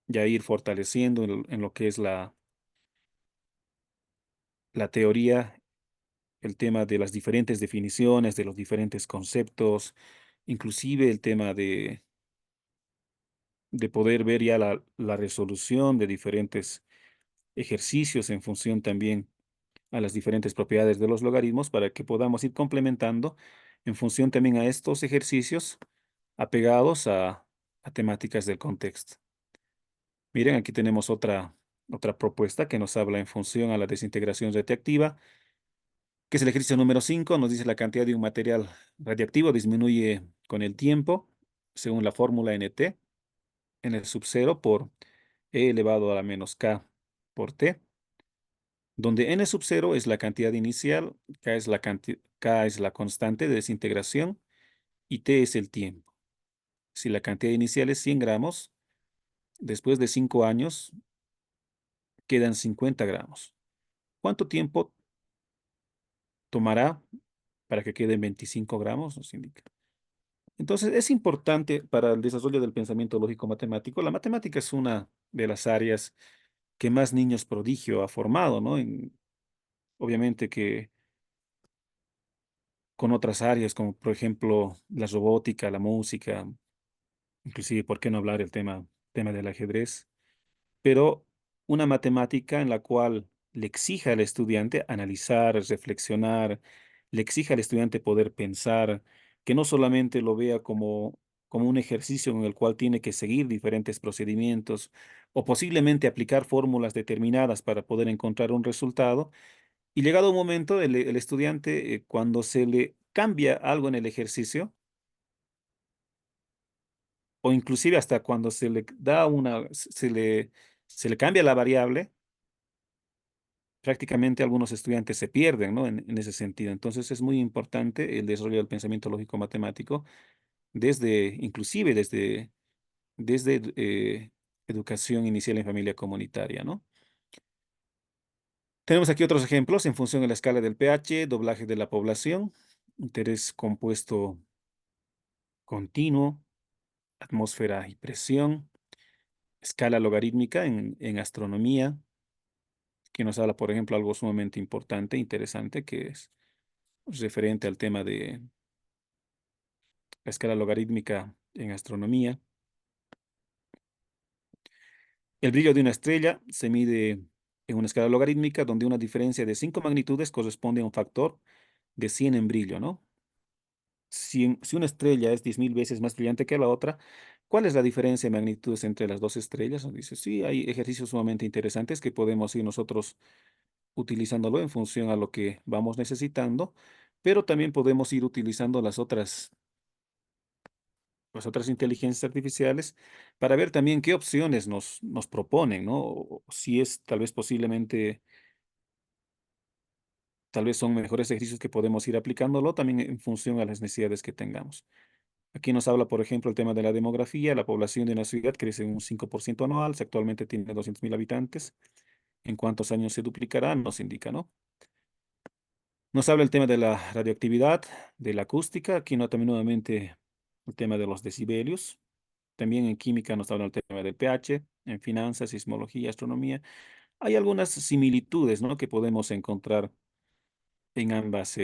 ya ir fortaleciendo en lo que es la teoría, el tema de las diferentes definiciones, de los diferentes conceptos, inclusive el tema de poder ver ya la resolución de diferentes ejercicios en función también a las diferentes propiedades de los logaritmos para que podamos ir complementando en función también a estos ejercicios apegados a temáticas del contexto. Miren, aquí tenemos otra propuesta que nos habla en función a la desintegración radiactiva, que es el ejercicio número 5. Nos dice la cantidad de un material radiactivo disminuye con el tiempo según la fórmula NT en el subcero por E elevado a la menos K por T, donde N sub 0 es la cantidad inicial, K es la constante de desintegración y T es el tiempo. Si la cantidad inicial es 100 gramos, después de 5 años quedan 50 gramos. ¿Cuánto tiempo tomará para que queden 25 gramos? Nos indica. Entonces, es importante para el desarrollo del pensamiento lógico matemático. La matemática es una de las áreas que más niños prodigio ha formado, ¿no? Obviamente que con otras áreas, como por ejemplo la robótica, la música, inclusive, ¿por qué no hablar el tema del ajedrez? Pero una matemática en la cual le exija al estudiante analizar, reflexionar, le exija al estudiante poder pensar, que no solamente lo vea como un ejercicio en el cual tiene que seguir diferentes procedimientos o posiblemente aplicar fórmulas determinadas para poder encontrar un resultado. Y llegado un momento, el estudiante, cuando se le cambia algo en el ejercicio, o inclusive hasta cuando se le da se le cambia la variable, prácticamente algunos estudiantes se pierden, ¿no? En ese sentido. Entonces es muy importante el desarrollo del pensamiento lógico matemático inclusive desde educación inicial en familia comunitaria, ¿no? Tenemos aquí otros ejemplos en función de la escala del pH, doblaje de la población, interés compuesto continuo, atmósfera y presión, escala logarítmica en astronomía, que nos habla, por ejemplo, algo sumamente importante, interesante, que es referente al tema de la escala logarítmica en astronomía. El brillo de una estrella se mide en una escala logarítmica donde una diferencia de 5 magnitudes corresponde a un factor de 100 en brillo, ¿no? Si una estrella es 10.000 veces más brillante que la otra, ¿cuál es la diferencia de magnitudes entre las dos estrellas? Nos dice, sí, hay ejercicios sumamente interesantes que podemos ir nosotros utilizándolo en función a lo que vamos necesitando, pero también podemos ir utilizando las otras inteligencias artificiales para ver también qué opciones nos proponen, ¿no? O si es tal vez posiblemente, tal vez son mejores ejercicios que podemos ir aplicándolo también en función a las necesidades que tengamos. Aquí nos habla, por ejemplo, el tema de la demografía. La población de una ciudad crece en un 5% anual. Actualmente tiene 200.000 habitantes. ¿En cuántos años se duplicará? Nos indica, ¿no? Nos habla el tema de la radioactividad, de la acústica. Aquí nota nuevamente el tema de los decibelios. También en química nos habla el tema del pH, en finanzas, sismología, astronomía. Hay algunas similitudes, ¿no?, que podemos encontrar en ambas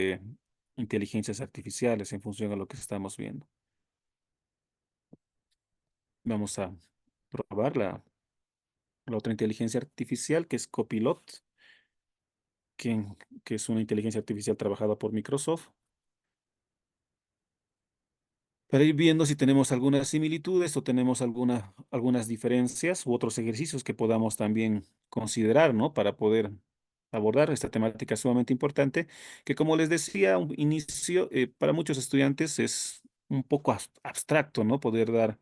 inteligencias artificiales en función a lo que estamos viendo. Vamos a probar la otra inteligencia artificial, que es Copilot, que, que es una inteligencia artificial trabajada por Microsoft, para ir viendo si tenemos algunas similitudes o tenemos algunas diferencias u otros ejercicios que podamos también considerar, ¿no? Para poder abordar esta temática sumamente importante, que como les decía, un inicio, para muchos estudiantes es un poco abstracto, ¿no? Poder dar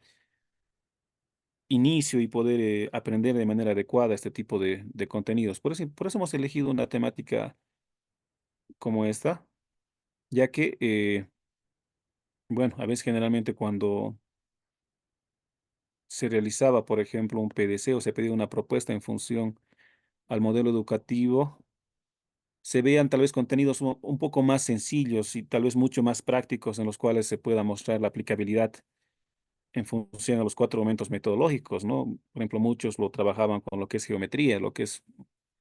inicio y poder aprender de manera adecuada este tipo de contenidos. Por eso hemos elegido una temática como esta, ya que, bueno, a veces generalmente cuando se realizaba, por ejemplo, un PDC o se pedía una propuesta en función al modelo educativo, se vean tal vez contenidos un poco más sencillos y tal vez mucho más prácticos en los cuales se pueda mostrar la aplicabilidad en función a los 4 momentos metodológicos, ¿no? Por ejemplo, muchos lo trabajaban con lo que es geometría, lo que es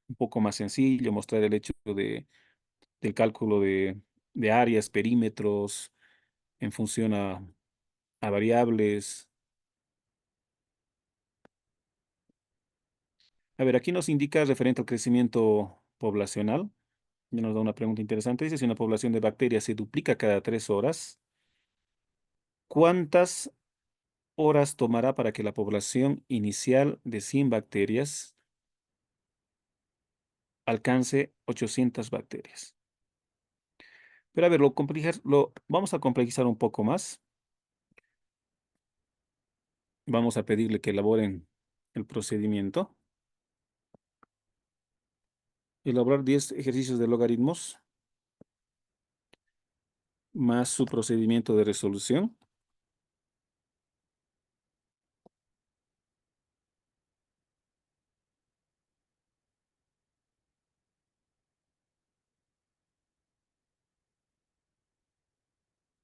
un poco más sencillo, mostrar el hecho del cálculo de áreas, perímetros, en función a variables. A ver, aquí nos indica referente al crecimiento poblacional. Ya nos da una pregunta interesante. Dice, si una población de bacterias se duplica cada 3 horas, ¿cuántas horas tomará para que la población inicial de 100 bacterias alcance 800 bacterias? Pero a ver, vamos a complejizar un poco más. Vamos a pedirle que elaboren el procedimiento. Elaborar 10 ejercicios de logaritmos más su procedimiento de resolución.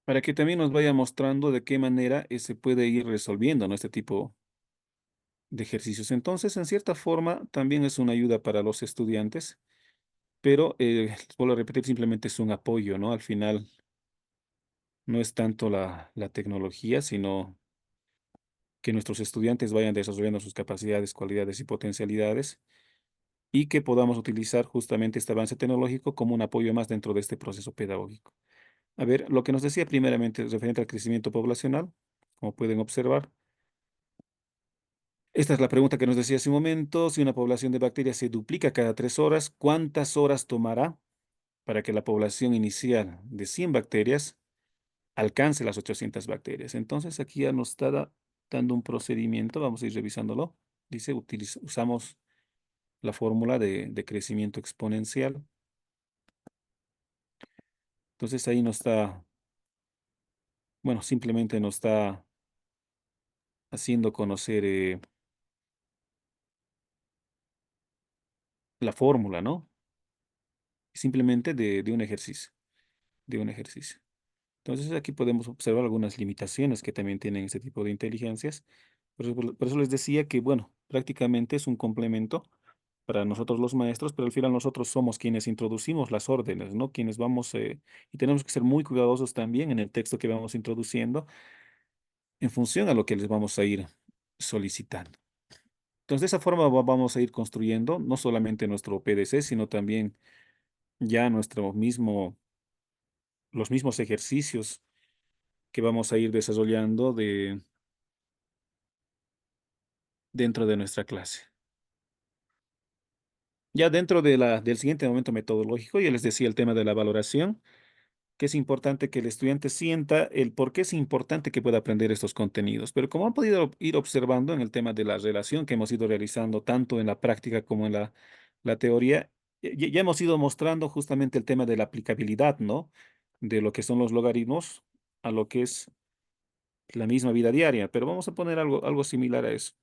Para que también nos vaya mostrando de qué manera se puede ir resolviendo, ¿no?, este tipo de ejercicios. Entonces, en cierta forma, también es una ayuda para los estudiantes, pero les vuelvo a repetir, simplemente es un apoyo, ¿no? Al final, no es tanto la tecnología, sino que nuestros estudiantes vayan desarrollando sus capacidades, cualidades y potencialidades y que podamos utilizar justamente este avance tecnológico como un apoyo más dentro de este proceso pedagógico. A ver, lo que nos decía primeramente referente al crecimiento poblacional, como pueden observar, esta es la pregunta que nos decía hace un momento. Si una población de bacterias se duplica cada 3 horas, ¿cuántas horas tomará para que la población inicial de 100 bacterias alcance las 800 bacterias? Entonces aquí ya nos está dando un procedimiento, vamos a ir revisándolo. Dice, usamos la fórmula de crecimiento exponencial. Entonces ahí nos está, bueno, simplemente nos está haciendo conocer la fórmula, ¿no? Simplemente de un ejercicio, de un ejercicio. Entonces aquí podemos observar algunas limitaciones que también tienen este tipo de inteligencias. Por eso les decía que, bueno, prácticamente es un complemento para nosotros los maestros, pero al final nosotros somos quienes introducimos las órdenes, ¿no? Quienes vamos, y tenemos que ser muy cuidadosos también en el texto que vamos introduciendo en función a lo que les vamos a ir solicitando. Entonces, de esa forma vamos a ir construyendo no solamente nuestro PDC, sino también ya los mismos ejercicios que vamos a ir desarrollando dentro de nuestra clase. Ya dentro del siguiente momento metodológico, ya les decía el tema de la valoración, que es importante que el estudiante sienta el por qué es importante que pueda aprender estos contenidos. Pero como han podido ir observando en el tema de la relación que hemos ido realizando tanto en la práctica como en la teoría, ya hemos ido mostrando justamente el tema de la aplicabilidad, ¿no? De lo que son los logaritmos a lo que es la misma vida diaria. Pero vamos a poner algo similar a eso.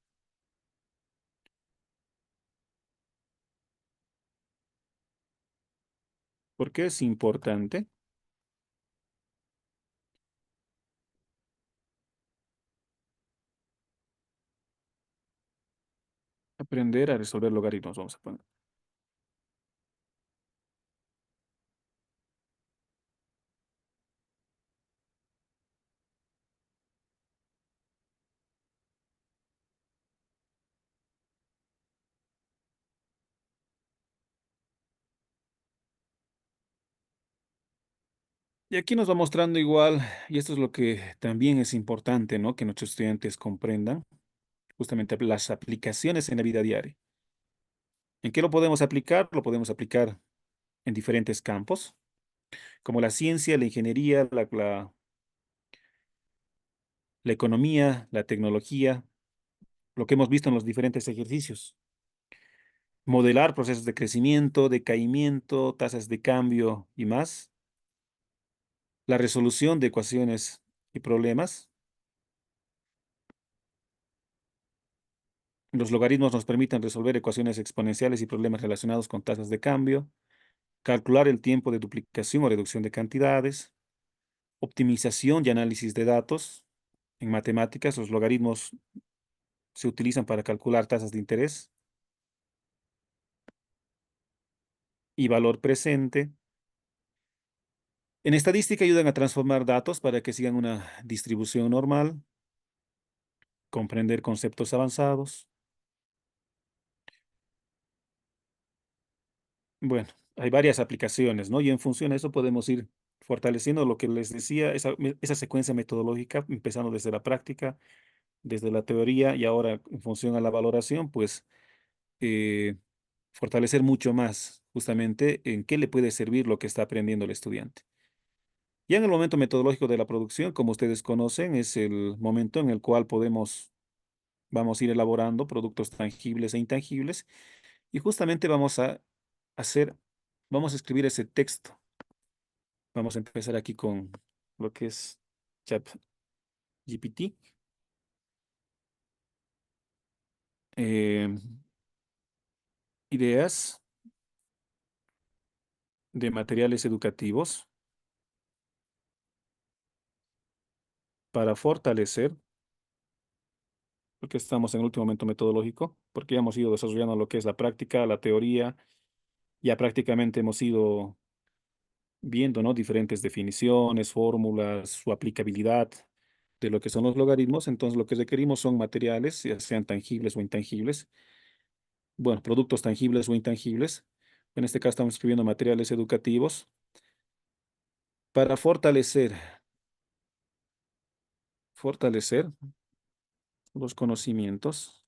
¿Por qué es importante aprender a resolver logaritmos? Vamos a poner. Y aquí nos va mostrando igual, y esto es lo que también es importante, ¿no? Que nuestros estudiantes comprendan, justamente las aplicaciones en la vida diaria. ¿En qué lo podemos aplicar? Lo podemos aplicar en diferentes campos, como la ciencia, la ingeniería, la economía, la tecnología, lo que hemos visto en los diferentes ejercicios. Modelar procesos de crecimiento, decaimiento, tasas de cambio y más. La resolución de ecuaciones y problemas. Los logaritmos nos permiten resolver ecuaciones exponenciales y problemas relacionados con tasas de cambio, calcular el tiempo de duplicación o reducción de cantidades, optimización y análisis de datos. En matemáticas, los logaritmos se utilizan para calcular tasas de interés y valor presente. En estadística ayudan a transformar datos para que sigan una distribución normal, comprender conceptos avanzados. Bueno, hay varias aplicaciones, ¿no? Y en función a eso podemos ir fortaleciendo lo que les decía, esa secuencia metodológica, empezando desde la práctica, desde la teoría y ahora en función a la valoración, pues eh, fortalecer mucho más justamente en qué le puede servir lo que está aprendiendo el estudiante. Ya en el momento metodológico de la producción, como ustedes conocen, es el momento en el cual vamos a ir elaborando productos tangibles e intangibles y justamente hacer, vamos a escribir ese texto. Vamos a empezar aquí con lo que es ChatGPT. Eh, ideas de materiales educativos para fortalecer, porque estamos en el último momento metodológico, porque ya hemos ido desarrollando lo que es la práctica, la teoría, ya prácticamente hemos ido viendo, ¿no? Diferentes definiciones, fórmulas, su aplicabilidad de lo que son los logaritmos. Entonces, lo que requerimos son materiales, ya sean tangibles o intangibles, bueno, productos tangibles o intangibles. En este caso estamos escribiendo materiales educativos para fortalecer los conocimientos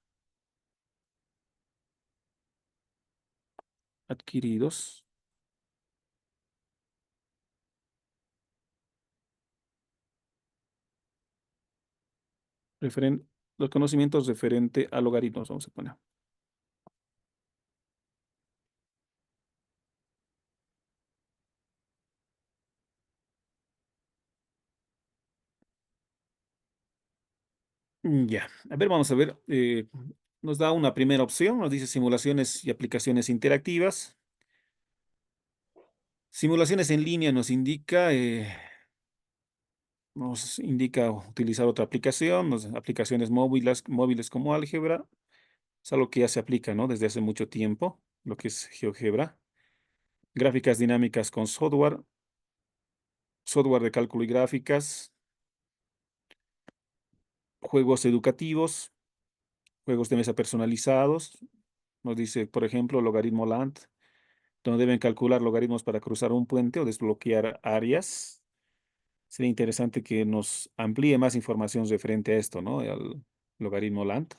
adquiridos referen- los conocimientos referente a logaritmos, vamos a poner. Ya, a ver, vamos a ver. Nos da una primera opción, nos dice simulaciones y aplicaciones interactivas. Simulaciones en línea nos indica utilizar otra aplicación, aplicaciones móviles como álgebra. Es algo que ya se aplica, ¿no? Desde hace mucho tiempo, lo que es GeoGebra. Gráficas dinámicas con software de cálculo y gráficas, juegos educativos, juegos de mesa personalizados. Nos dice, por ejemplo, logaritmo Land, donde deben calcular logaritmos para cruzar un puente o desbloquear áreas. Sería interesante que nos amplíe más información referente a esto, ¿no? Al logaritmo Land.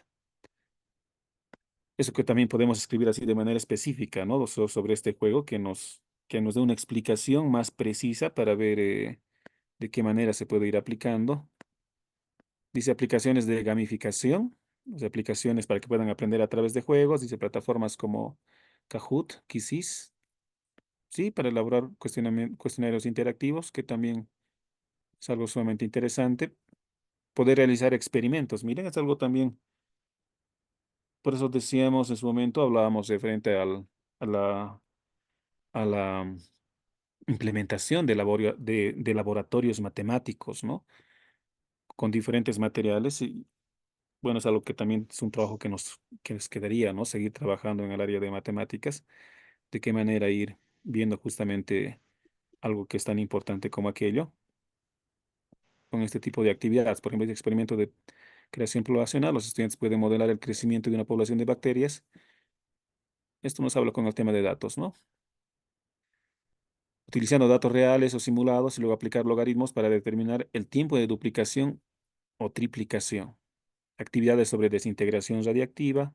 Eso que también podemos escribir así de manera específica, ¿no? Sobre este juego que nos dé una explicación más precisa para ver de qué manera se puede ir aplicando. Dice aplicaciones de gamificación, o sea, aplicaciones para que puedan aprender a través de juegos. Dice plataformas como Kahoot, Quizzes, sí, para elaborar cuestionarios interactivos, que también es algo sumamente interesante. Poder realizar experimentos, miren, es algo también, por eso decíamos en su momento, hablábamos referente a la implementación de laboratorios matemáticos, ¿no? Con diferentes materiales. Y bueno, es algo que también es un trabajo que nos quedaría, ¿no? Seguir trabajando en el área de matemáticas, de qué manera ir viendo justamente algo que es tan importante como aquello, con este tipo de actividades. Por ejemplo, el experimento de creación poblacional, los estudiantes pueden modelar el crecimiento de una población de bacterias. Esto nos habla con el tema de datos, ¿no? Utilizando datos reales o simulados y luego aplicar logaritmos para determinar el tiempo de duplicación o triplicación. Actividades sobre desintegración radiactiva,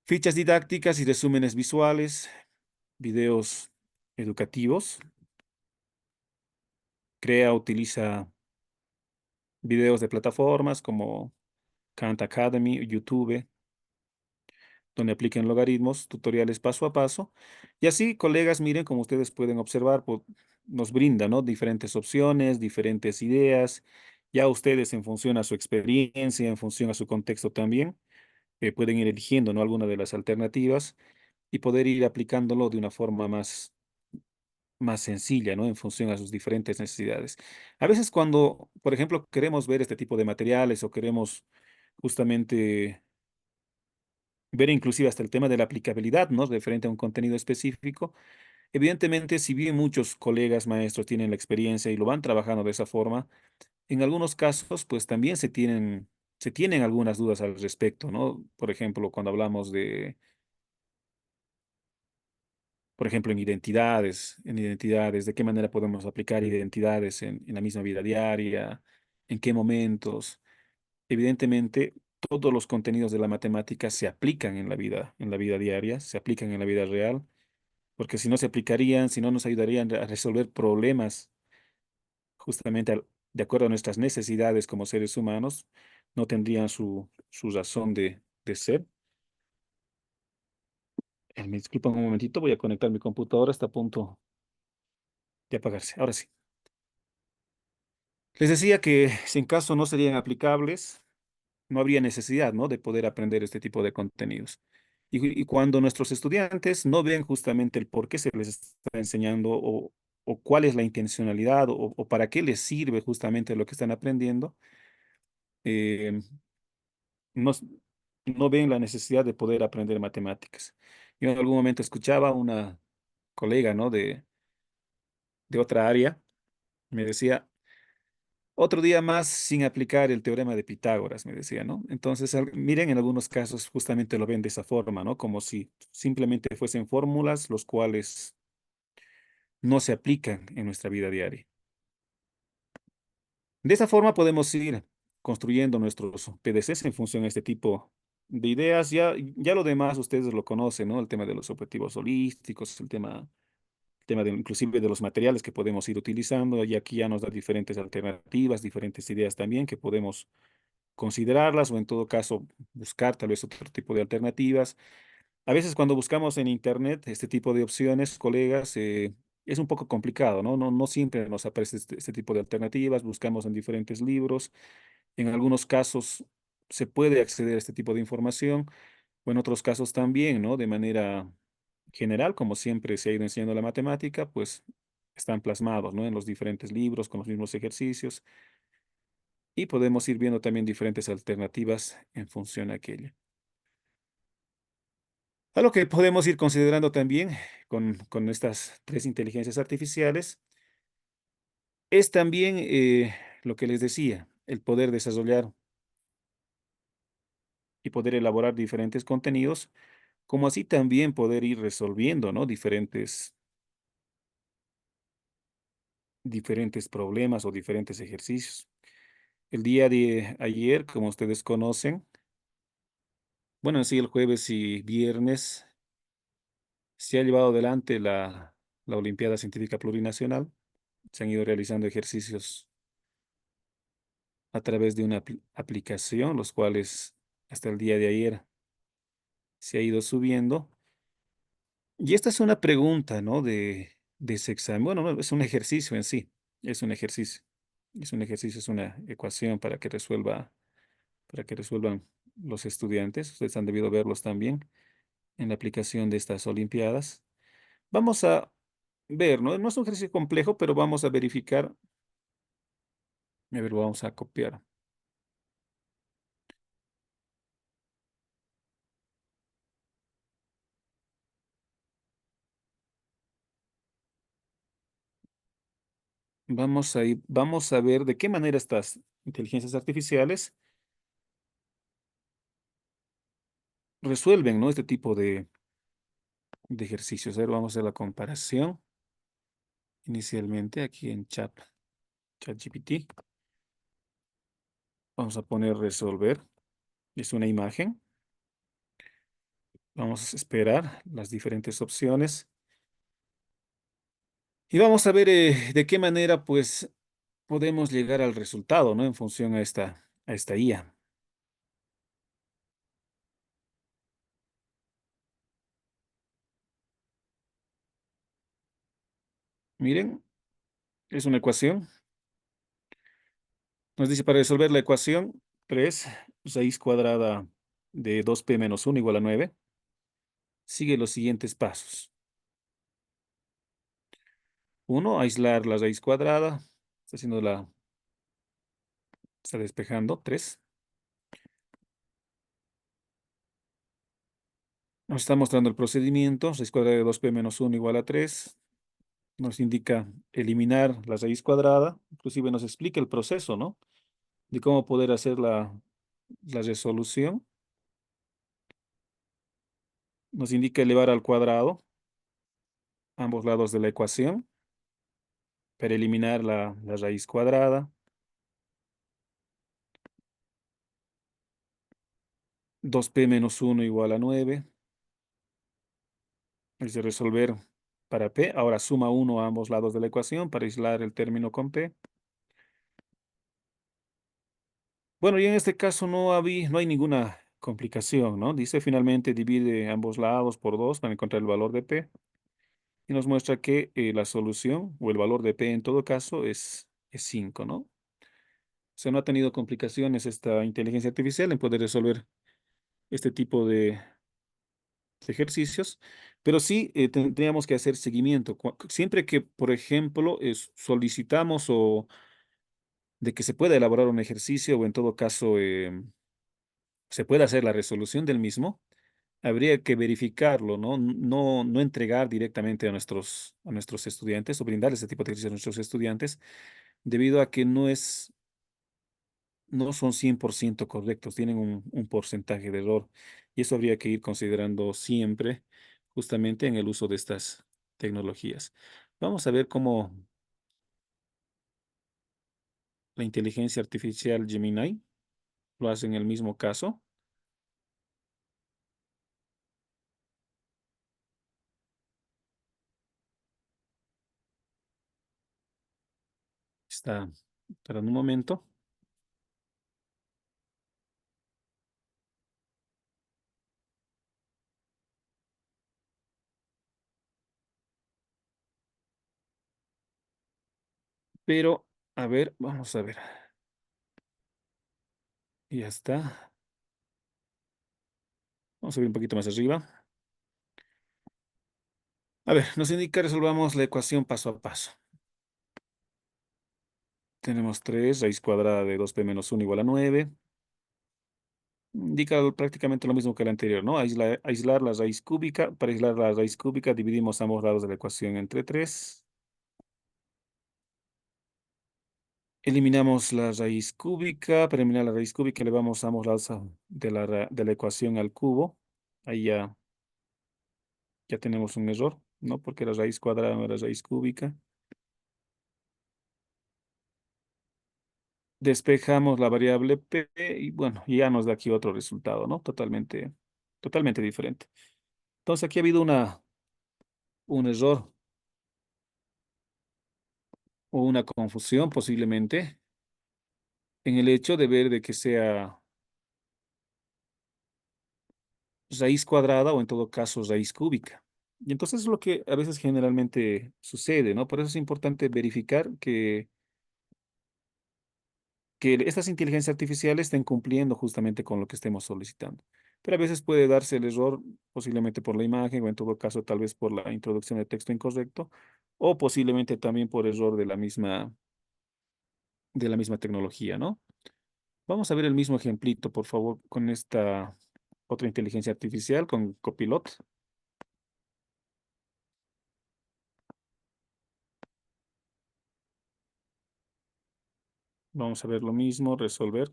fichas didácticas y resúmenes visuales, videos educativos. Utiliza videos de plataformas como Khan Academy, YouTube, donde apliquen logaritmos, tutoriales paso a paso. Y así, colegas, miren, como ustedes pueden observar, nos brinda, ¿no? Diferentes opciones, diferentes ideas. Ya ustedes, en función a su experiencia, en función a su contexto también, pueden ir eligiendo, ¿no? Alguna de las alternativas y poder ir aplicándolo de una forma más sencilla, ¿no? En función a sus diferentes necesidades. A veces cuando, por ejemplo, queremos ver este tipo de materiales o queremos justamente ver inclusive hasta el tema de la aplicabilidad, ¿no? Referente a un contenido específico. Evidentemente, si bien muchos colegas maestros tienen la experiencia y lo van trabajando de esa forma, en algunos casos, pues también se tienen algunas dudas al respecto, ¿no? Por ejemplo, cuando hablamos por ejemplo, en identidades, de qué manera podemos aplicar identidades en la misma vida diaria, en qué momentos. Evidentemente, todos los contenidos de la matemática se aplican en la vida diaria, se aplican en la vida real, porque si no se aplicarían, si no nos ayudarían a resolver problemas justamente de acuerdo a nuestras necesidades como seres humanos, no tendrían su razón de ser. Me disculpan un momentito, voy a conectar mi computadora, está a punto de apagarse. Ahora sí. Les decía que si en caso no serían aplicables, no habría necesidad, ¿no? De poder aprender este tipo de contenidos. Y cuando nuestros estudiantes no ven justamente el por qué se les está enseñando o cuál es la intencionalidad o para qué les sirve justamente lo que están aprendiendo, eh, no, no ven la necesidad de poder aprender matemáticas. Yo en algún momento escuchaba a una colega, ¿no? De otra área, me decía, Otro día más sin aplicar el teorema de Pitágoras, me decía, ¿no? Entonces, miren, en algunos casos justamente lo ven de esa forma, ¿no? Como si simplemente fuesen fórmulas los cuales no se aplican en nuestra vida diaria. De esa forma podemos ir construyendo nuestros PDCs en función a este tipo de ideas. Ya lo demás ustedes lo conocen, ¿no? El tema de los objetivos holísticos, el tema de, inclusive de los materiales que podemos ir utilizando, y aquí ya nos da diferentes alternativas, diferentes ideas también que podemos considerarlas o en todo caso buscar tal vez otro tipo de alternativas. A veces cuando buscamos en internet este tipo de opciones, colegas, es un poco complicado, ¿no? No siempre nos aparece este tipo de alternativas, buscamos en diferentes libros, en algunos casos se puede acceder a este tipo de información, o en otros casos también, ¿no? De manera general, como siempre se ha ido enseñando la matemática, pues están plasmados, ¿no? En los diferentes libros con los mismos ejercicios, y podemos ir viendo también diferentes alternativas en función a aquello. Algo que podemos ir considerando también con estas tres inteligencias artificiales es también lo que les decía, el poder desarrollar y poder elaborar diferentes contenidos, como así también poder ir resolviendo, ¿no? Diferentes problemas o diferentes ejercicios. El día de ayer, como ustedes conocen, bueno, sí, el jueves y viernes se ha llevado adelante la Olimpiada Científica Plurinacional. Se han ido realizando ejercicios a través de una aplicación, los cuales hasta el día de ayer se ha ido subiendo. Y esta es una pregunta, ¿no? De ese examen. Bueno, no, es un ejercicio en sí, es un ejercicio. Es un ejercicio, es una ecuación para que resuelvan los estudiantes. Ustedes han debido verlos también en la aplicación de estas Olimpiadas. Vamos a ver, ¿no? No es un ejercicio complejo, pero vamos a verificar. A ver, vamos a copiar. Vamos a ver de qué manera estas inteligencias artificiales resuelven, ¿no? Este tipo de ejercicios. A ver, vamos a hacer la comparación inicialmente aquí en ChatGPT. Vamos a poner resolver. Es una imagen. Vamos a esperar las diferentes opciones. Y vamos a ver de qué manera, pues, podemos llegar al resultado, ¿no? En función a esta IA. Miren, es una ecuación. Nos dice para resolver la ecuación 3 raíz cuadrada de 2p menos 1 igual a 9. Sigue los siguientes pasos. 1, aislar la raíz cuadrada. Está despejando. 3. Nos está mostrando el procedimiento. Raíz cuadrada de 2p menos 1 igual a 3. Nos indica eliminar la raíz cuadrada. Inclusive nos explica el proceso, ¿no? De cómo poder hacer la resolución. Nos indica elevar al cuadrado ambos lados de la ecuación para eliminar la raíz cuadrada. 2p menos 1 igual a 9. Es de resolver para p. Ahora suma 1 a ambos lados de la ecuación para aislar el término con p. Bueno, y en este caso no hay ninguna complicación, ¿no? Dice finalmente divide ambos lados por 2 para encontrar el valor de p. Y nos muestra que la solución o el valor de p en todo caso es 5, ¿no? O sea, no ha tenido complicaciones esta inteligencia artificial en poder resolver este tipo de ejercicios, pero sí tendríamos que hacer seguimiento. Siempre que, por ejemplo, solicitamos o de que se pueda elaborar un ejercicio o en todo caso se pueda hacer la resolución del mismo, habría que verificarlo, ¿no? No entregar directamente a nuestros estudiantes o brindar ese tipo de ejercicios a nuestros estudiantes, debido a que no es no son 100% correctos, tienen un porcentaje de error. Y eso habría que ir considerando siempre, justamente en el uso de estas tecnologías. Vamos a ver cómo la inteligencia artificial Gemini lo hace en el mismo caso. Está esperando un momento. Pero, a ver, vamos a ver. Ya está. Vamos a ver un poquito más arriba. A ver, nos indica resolvamos la ecuación paso a paso. Tenemos 3 raíz cuadrada de 2p menos 1 igual a 9. Indica prácticamente lo mismo que el anterior, ¿no? Aislar la raíz cúbica. Para aislar la raíz cúbica dividimos ambos lados de la ecuación entre 3. Eliminamos la raíz cúbica. Para eliminar la raíz cúbica elevamos ambos lados de la ecuación al cubo. Ahí ya tenemos un error, ¿no? Porque la raíz cuadrada no era raíz cúbica. Despejamos la variable p y bueno, ya nos da aquí otro resultado, ¿no? Totalmente diferente. Entonces aquí ha habido un error o una confusión posiblemente en el hecho de ver de que sea raíz cuadrada o en todo caso raíz cúbica. Y entonces es lo que a veces generalmente sucede, ¿no? Por eso es importante verificar que estas inteligencias artificiales estén cumpliendo justamente con lo que estemos solicitando. Pero a veces puede darse el error posiblemente por la imagen o en todo caso tal vez por la introducción de texto incorrecto o posiblemente también por error de la misma tecnología, ¿no? Vamos a ver el mismo ejemplito, por favor, con esta otra inteligencia artificial, con Copilot. Vamos a ver lo mismo, resolver.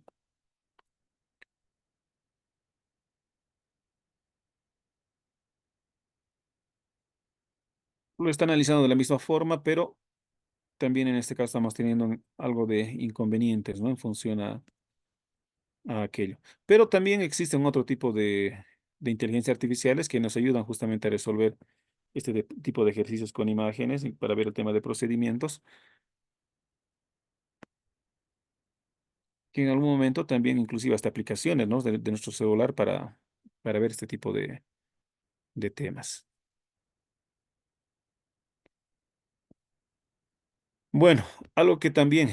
Lo está analizando de la misma forma, pero también en este caso estamos teniendo algo de inconvenientes, ¿no? En función a aquello. Pero también existen otro tipo de inteligencia artificiales que nos ayudan justamente a resolver tipo de ejercicios con imágenes y para ver el tema de procedimientos, que en algún momento también inclusive hasta aplicaciones, ¿no? de nuestro celular para ver este tipo de temas. Bueno, algo que también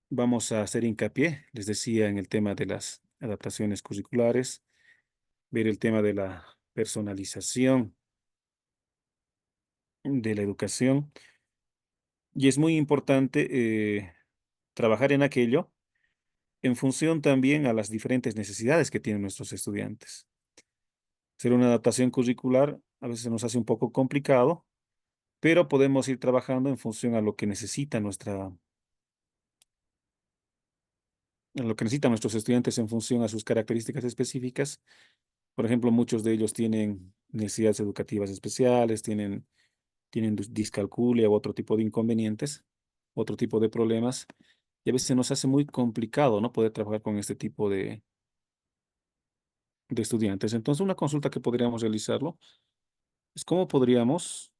vamos a hacer hincapié, les decía, en el tema de las adaptaciones curriculares, ver el tema de la personalización de la educación. Y es muy importante trabajar en aquello en función también a las diferentes necesidades que tienen nuestros estudiantes. Hacer una adaptación curricular a veces se nos hace un poco complicado, pero podemos ir trabajando en función a lo que necesita a lo que necesitan nuestros estudiantes en función a sus características específicas. Por ejemplo, muchos de ellos tienen necesidades educativas especiales, tienen discalculia u otro tipo de inconvenientes, otro tipo de problemas, y a veces se nos hace muy complicado, ¿no? Poder trabajar con este tipo de estudiantes. Entonces, una consulta que podríamos realizarlo es cómo podríamos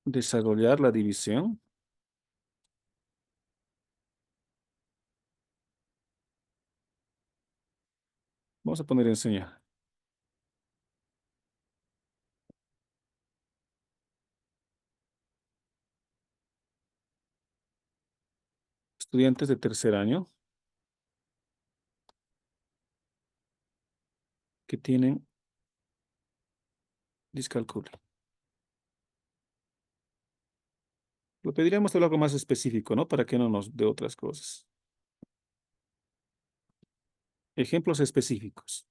desarrollar la división. Vamos a poner enseñar. Estudiantes de tercer año que tienen discalculia. Lo pediríamos de algo más específico, ¿no? Para que no nos dé otras cosas. Ejemplos específicos.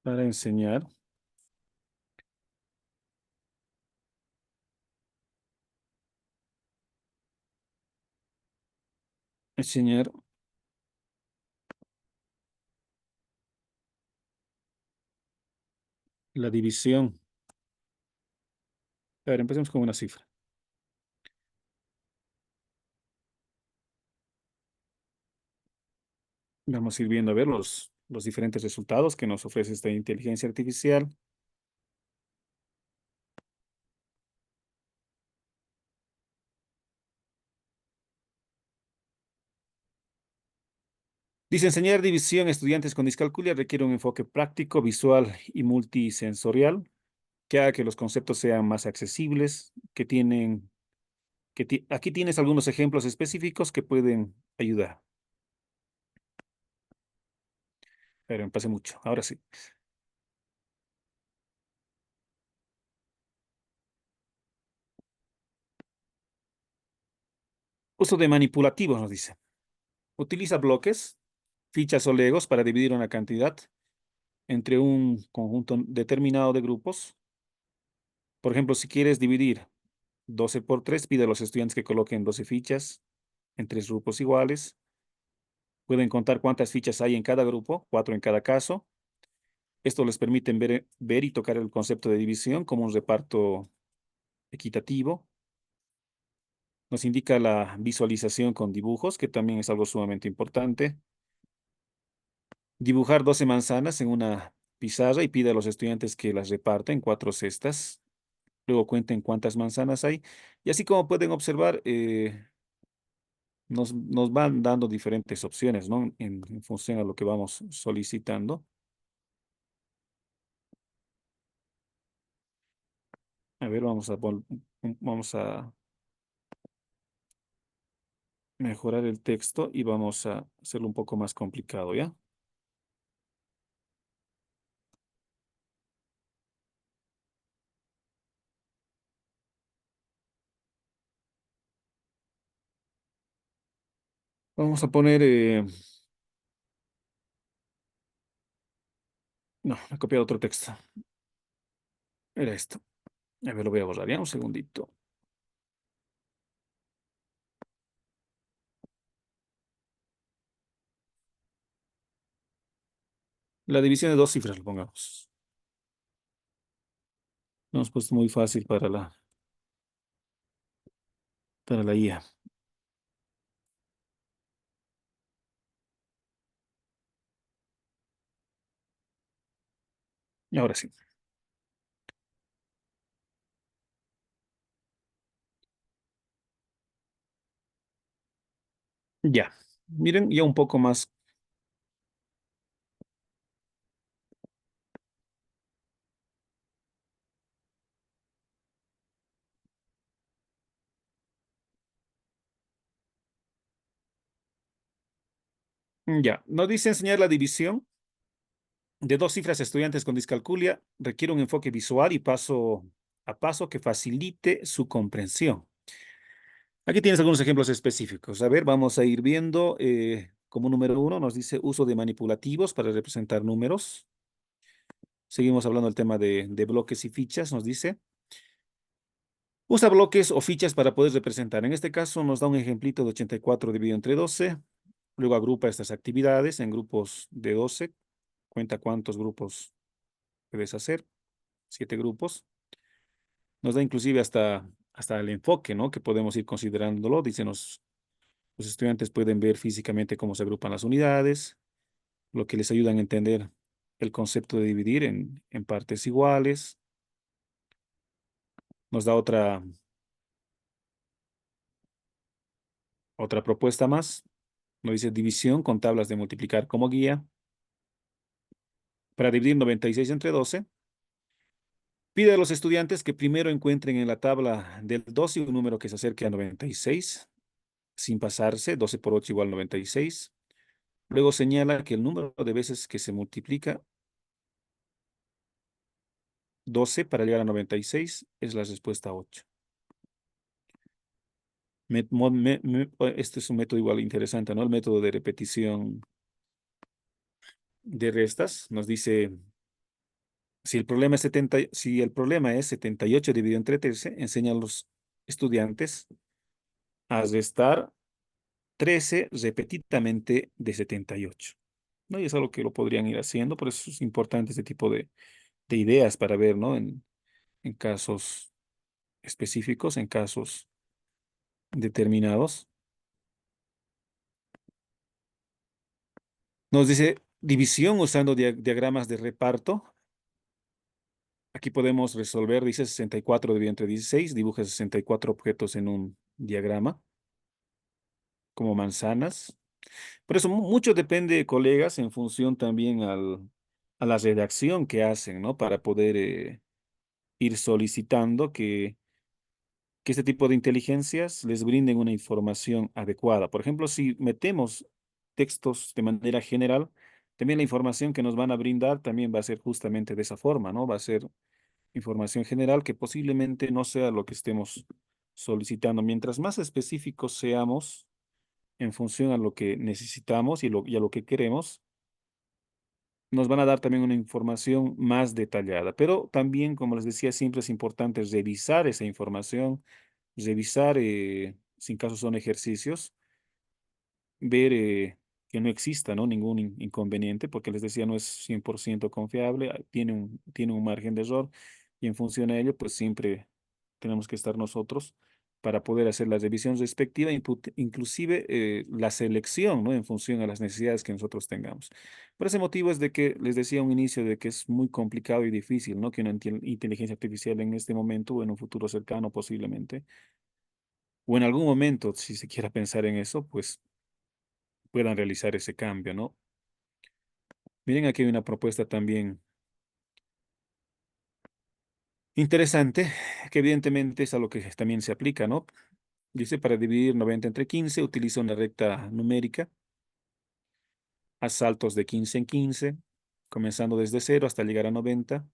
para enseñar. Enseñar la división. A ver, empecemos con una cifra. Vamos a ir viendo a ver los diferentes resultados que nos ofrece esta inteligencia artificial. Dice, enseñar división a estudiantes con discalculia requiere un enfoque práctico, visual y multisensorial que haga que los conceptos sean más accesibles, aquí tienes algunos ejemplos específicos que pueden ayudar. Pero me pasé mucho, ahora sí. Uso de manipulativos, nos dice. Utiliza bloques, fichas o legos para dividir una cantidad entre un conjunto determinado de grupos. Por ejemplo, si quieres dividir 12 por 3, pide a los estudiantes que coloquen 12 fichas en 3 grupos iguales. Pueden contar cuántas fichas hay en cada grupo, 4 en cada caso. Esto les permite ver y tocar el concepto de división como un reparto equitativo. Nos indica la visualización con dibujos, que también es algo sumamente importante. Dibujar 12 manzanas en una pizarra y pide a los estudiantes que las repartan en 4 cestas. Luego cuenten cuántas manzanas hay. Y así como pueden observar, nos van dando diferentes opciones, ¿no? En función a lo que vamos solicitando. A ver, vamos a mejorar el texto y vamos a hacerlo un poco más complicado, ¿ya? Vamos a poner... no, he copiado otro texto. Era esto. A ver, lo voy a borrar, ¿ya? Un segundito. La división de 2 cifras, lo pongamos. Lo hemos puesto muy fácil para la IA. Y ahora sí. Ya. Miren, ya un poco más. Ya. Nos dice enseñar la división de 2 cifras a estudiantes con discalculia. Requiere un enfoque visual y paso a paso que facilite su comprensión. Aquí tienes algunos ejemplos específicos. A ver, vamos a ir viendo. Como número 1 nos dice uso de manipulativos para representar números. Seguimos hablando del tema de bloques y fichas, nos dice. Usa bloques o fichas para poder representar. En este caso nos da un ejemplito de 84 dividido entre 12. Luego agrupa estas actividades en grupos de 12. Cuenta cuántos grupos puedes hacer. 7 grupos. Nos da inclusive hasta el enfoque, ¿no? Que podemos ir considerándolo. Dice, los estudiantes pueden ver físicamente cómo se agrupan las unidades, lo que les ayuda a entender el concepto de dividir en partes iguales. Nos da otra propuesta más. Nos dice división con tablas de multiplicar como guía. Para dividir 96 entre 12, pide a los estudiantes que primero encuentren en la tabla del 12 un número que se acerque a 96, sin pasarse. 12 por 8 igual 96. Luego señala que el número de veces que se multiplica 12 para llegar a 96 es la respuesta 8. Este es un método igual interesante, ¿no? El método de repetición de restas nos dice Si el problema es 78 dividido entre 13, enseña a los estudiantes a restar 13 repetidamente de 78. ¿No? Y es algo que lo podrían ir haciendo, por eso es importante este tipo de ideas para ver, ¿no? En casos específicos, en casos determinados. Nos dice división usando diagramas de reparto. Aquí podemos resolver, dice 64 dividido entre 16, dibuja 64 objetos en un diagrama, como manzanas. Por eso mucho depende, colegas, en función también a la redacción que hacen, ¿no? Para poder ir solicitando que este tipo de inteligencias les brinden una información adecuada. Por ejemplo, si metemos textos de manera general, también la información que nos van a brindar también va a ser justamente de esa forma, ¿no? Va a ser información general que posiblemente no sea lo que estemos solicitando. Mientras más específicos seamos en función a lo que necesitamos y a lo que queremos, nos van a dar también una información más detallada. Pero también, como les decía, siempre es importante revisar esa información, revisar si en caso son ejercicios, ver que no exista, ¿no? Ningún inconveniente, porque les decía, no es 100% confiable, tiene un margen de error y en función a ello, pues siempre tenemos que estar nosotros para poder hacer la revisión respectiva, inclusive la selección, ¿no? En función a las necesidades que nosotros tengamos. Por ese motivo es de que les decía a un inicio de que es muy complicado y difícil, ¿no? Que una inteligencia artificial en este momento o en un futuro cercano posiblemente, o en algún momento, si se quiera pensar en eso, pues puedan realizar ese cambio, ¿no? Miren, aquí hay una propuesta también interesante, que evidentemente es a lo que también se aplica, ¿no? Dice, para dividir 90 entre 15, utiliza una recta numérica a saltos de 15 en 15, comenzando desde 0 hasta llegar a 90.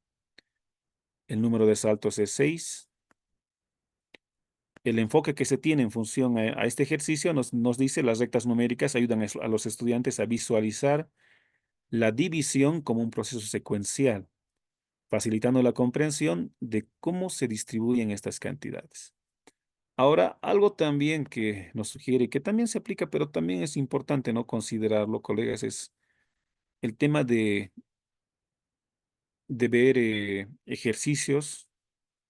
El número de saltos es 6. El enfoque que se tiene en función a este ejercicio nos dice las rectas numéricas ayudan a los estudiantes a visualizar la división como un proceso secuencial, facilitando la comprensión de cómo se distribuyen estas cantidades. Ahora, algo también que nos sugiere, que también se aplica, pero también es importante no considerarlo, colegas, es el tema de ver ejercicios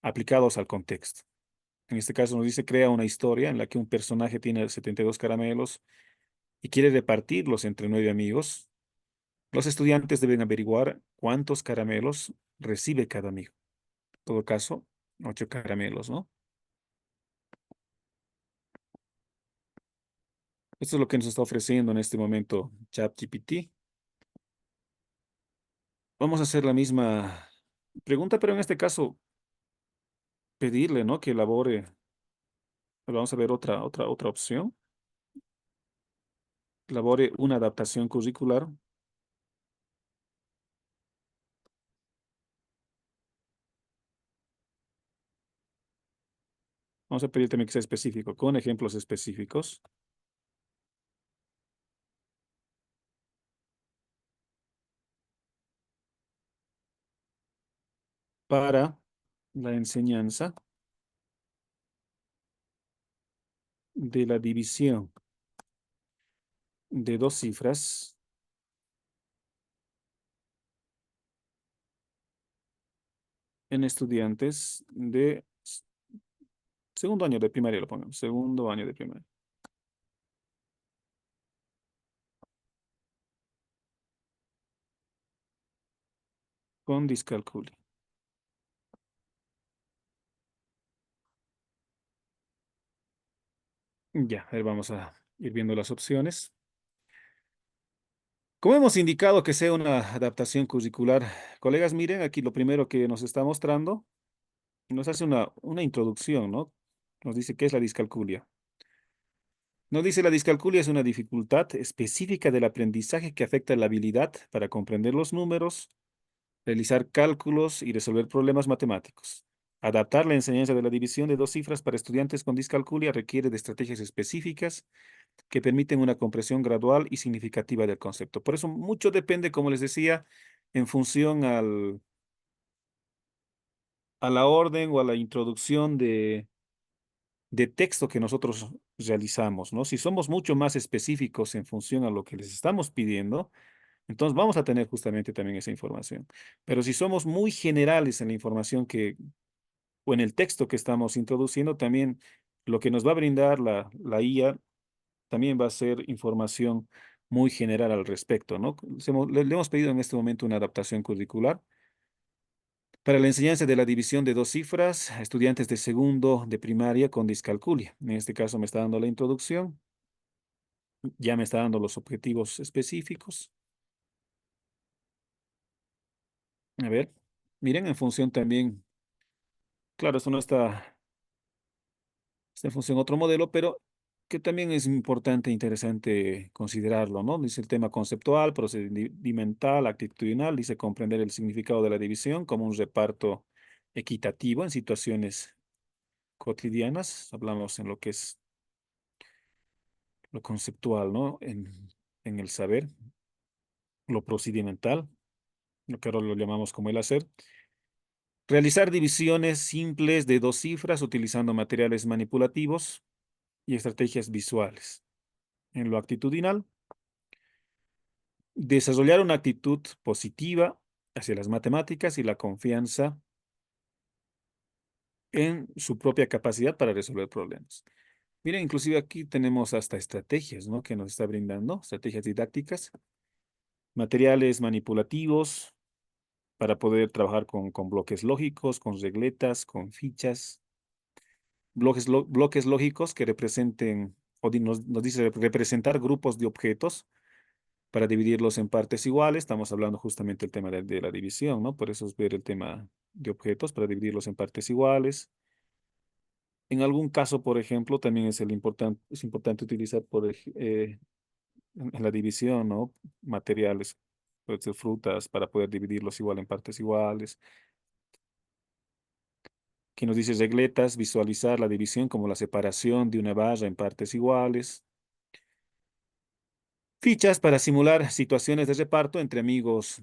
aplicados al contexto. En este caso nos dice, crea una historia en la que un personaje tiene 72 caramelos y quiere repartirlos entre 9 amigos. Los estudiantes deben averiguar cuántos caramelos recibe cada amigo. En todo caso, 8 caramelos, ¿no? Esto es lo que nos está ofreciendo en este momento ChatGPT. Vamos a hacer la misma pregunta, pero en este caso pedirle, ¿no? Que elabore. Vamos a ver otra opción. Elabore una adaptación curricular. Vamos a pedir también que sea específico, con ejemplos específicos para la enseñanza de la división de dos cifras en estudiantes de segundo año de primaria, lo pongamos, segundo año de primaria. Con discalculia. Ya, a ver, vamos a ir viendo las opciones. Como hemos indicado que sea una adaptación curricular, colegas, miren aquí lo primero que nos está mostrando, nos hace una introducción, ¿no? Nos dice qué es la discalculia. Nos dice la discalculia es una dificultad específica del aprendizaje que afecta la habilidad para comprender los números, realizar cálculos y resolver problemas matemáticos. Adaptar la enseñanza de la división de dos cifras para estudiantes con discalculia requiere de estrategias específicas que permiten una comprensión gradual y significativa del concepto. Por eso mucho depende, como les decía, en función a la orden o a la introducción de texto que nosotros realizamos, ¿no? Si somos mucho más específicos en función a lo que les estamos pidiendo, entonces vamos a tener justamente también esa información. Pero si somos muy generales en la información o en el texto que estamos introduciendo, también lo que nos va a brindar la IA también va a ser información muy general al respecto, ¿no? Le hemos pedido en este momento una adaptación curricular para la enseñanza de la división de dos cifras a estudiantes de segundo de primaria con discalculia. En este caso me está dando la introducción, ya me está dando los objetivos específicos. A ver, miren, en función también, claro, esto no está en función de otro modelo, pero que también es importante e interesante considerarlo, ¿no? Dice el tema conceptual, procedimental, actitudinal, dice comprender el significado de la división como un reparto equitativo en situaciones cotidianas. Hablamos en lo que es lo conceptual, ¿no? En el saber, lo procedimental, lo que ahora lo llamamos como el hacer. Realizar divisiones simples de dos cifras utilizando materiales manipulativos y estrategias visuales. En lo actitudinal, desarrollar una actitud positiva hacia las matemáticas y la confianza en su propia capacidad para resolver problemas. Miren, inclusive aquí tenemos hasta estrategias, ¿no? Que nos está brindando, estrategias didácticas, materiales manipulativos para poder trabajar con bloques lógicos, con regletas, con fichas, bloques lógicos que representen, nos dice representar grupos de objetos para dividirlos en partes iguales. Estamos hablando justamente del tema de la división, ¿no? Por eso es ver el tema de objetos para dividirlos en partes iguales. En algún caso, por ejemplo, también es importante utilizar en la división, ¿no? Materiales, puede ser frutas, para poder dividirlos igual en partes iguales. Aquí nos dice regletas, visualizar la división como la separación de una barra en partes iguales. Fichas para simular situaciones de reparto entre amigos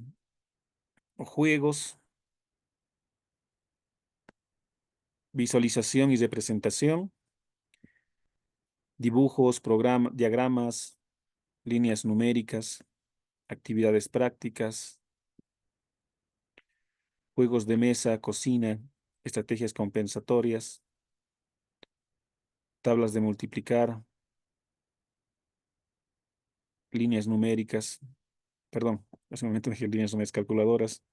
o juegos. Visualización y representación. Dibujos, diagramas, líneas numéricas, actividades prácticas, juegos de mesa, cocina, estrategias compensatorias, tablas de multiplicar, líneas numéricas, perdón, hace un momento dije líneas numéricas, calculadoras,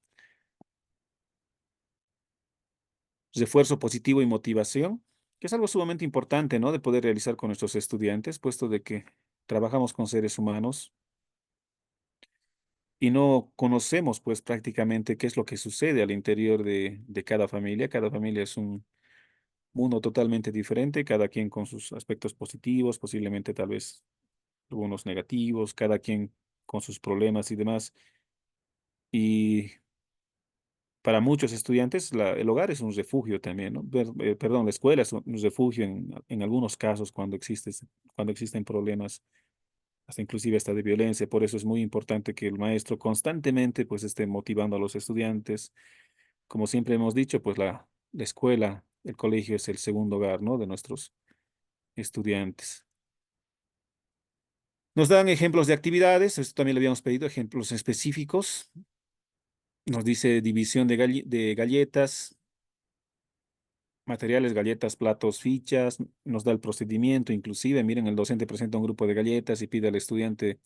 refuerzo positivo y motivación, que es algo sumamente importante, ¿no? De poder realizar con nuestros estudiantes, puesto de que trabajamos con seres humanos y no conocemos, pues, prácticamente qué es lo que sucede al interior de cada familia. Cada familia es un mundo totalmente diferente, cada quien con sus aspectos positivos, posiblemente tal vez algunos negativos, cada quien con sus problemas y demás. Y para muchos estudiantes, el hogar es un refugio también, ¿no? Perdón, la escuela es un refugio en algunos casos cuando existen problemas, hasta inclusive hasta de violencia. Por eso es muy importante que el maestro constantemente pues esté motivando a los estudiantes. Como siempre hemos dicho, pues la escuela, el colegio es el segundo hogar, ¿no? De nuestros estudiantes. Nos dan ejemplos de actividades, esto también le habíamos pedido, ejemplos específicos. Nos dice división de galletas, materiales, galletas, platos, fichas, nos da el procedimiento, inclusive, miren, el docente presenta un grupo de galletas y pide al estudiante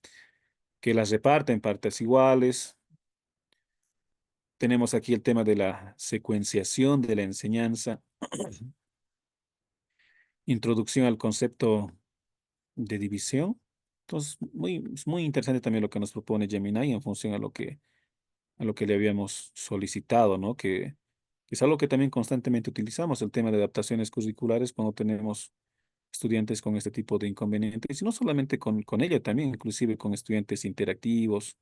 que las reparta en partes iguales. Tenemos aquí el tema de la secuenciación de la enseñanza, introducción al concepto de división. Entonces, es muy interesante también lo que nos propone Gemini en función a lo que le habíamos solicitado, ¿no? Que es algo que también constantemente utilizamos, el tema de adaptaciones curriculares cuando tenemos estudiantes con este tipo de inconvenientes, y no solamente con ella, también inclusive con estudiantes interactivos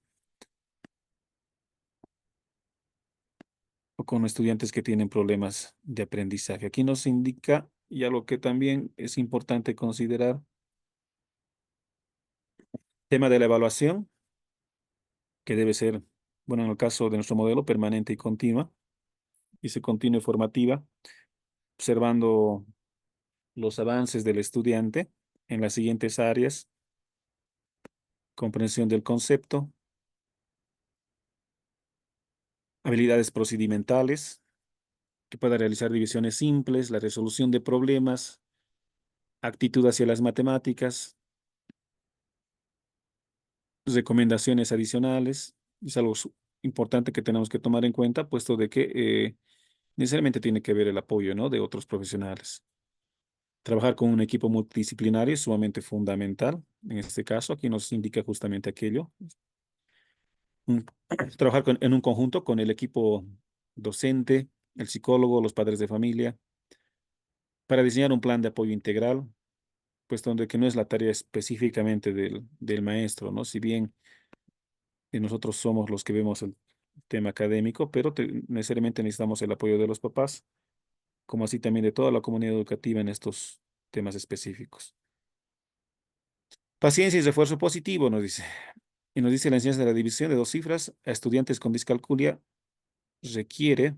o con estudiantes que tienen problemas de aprendizaje. Aquí nos indica, y algo que también es importante considerar, tema de la evaluación, que debe ser, bueno, en el caso de nuestro modelo, permanente y continua. y se continúe formativa, observando los avances del estudiante en las siguientes áreas: comprensión del concepto, habilidades procedimentales, que pueda realizar divisiones simples, la resolución de problemas, actitud hacia las matemáticas, recomendaciones adicionales. Es algo importante que tenemos que tomar en cuenta, puesto de que necesariamente tiene que ver el apoyo, ¿no?, de otros profesionales. Trabajar con un equipo multidisciplinario es sumamente fundamental. En este caso, aquí nos indica justamente aquello. Un- Trabajar en un conjunto con el equipo docente, el psicólogo, los padres de familia, para diseñar un plan de apoyo integral, pues donde que no es la tarea específicamente del maestro, ¿no? Si bien nosotros somos los que vemos el tema académico, pero necesariamente necesitamos el apoyo de los papás, como así también de toda la comunidad educativa en estos temas específicos. Paciencia y refuerzo positivo, nos dice. Y nos dice: la enseñanza de la división de dos cifras a estudiantes con discalculia requiere,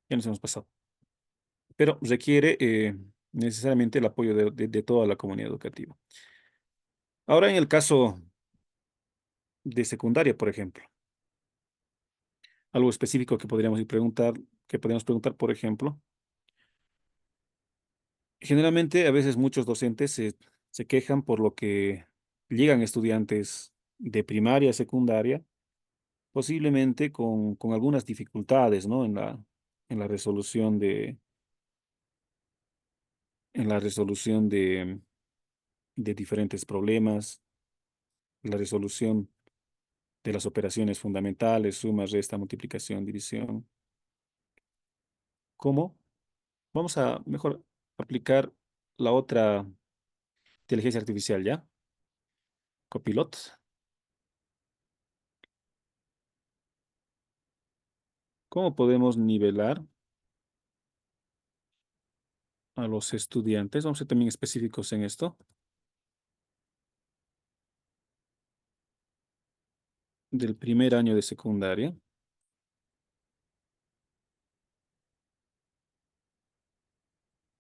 ya nos hemos pasado, pero requiere necesariamente el apoyo de toda la comunidad educativa. Ahora, en el caso de secundaria, por ejemplo, algo específico que podríamos preguntar, por ejemplo, generalmente a veces muchos docentes se quejan por lo que llegan estudiantes de primaria, secundaria, posiblemente con algunas dificultades, ¿no?, en la resolución de diferentes problemas, la resolución de las operaciones fundamentales: suma, resta, multiplicación, división. ¿Cómo? Vamos a mejor aplicar la otra inteligencia artificial, ¿ya? Copilot. ¿Cómo podemos nivelar a los estudiantes? Vamos a ser también específicos en esto. Del primer año de secundaria,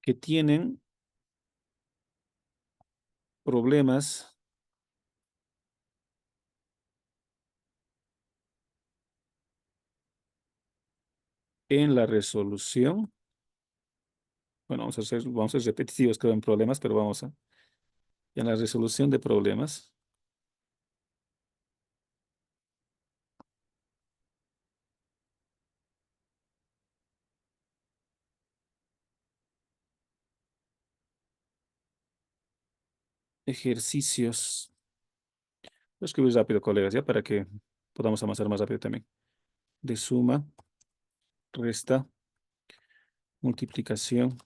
que tienen problemas en la resolución. Bueno, vamos a ser repetitivos, creo, en problemas, pero en la resolución de problemas. Ejercicios. Voy a escribir rápido, colegas, ya, para que podamos avanzar más rápido también. De suma, resta, multiplicación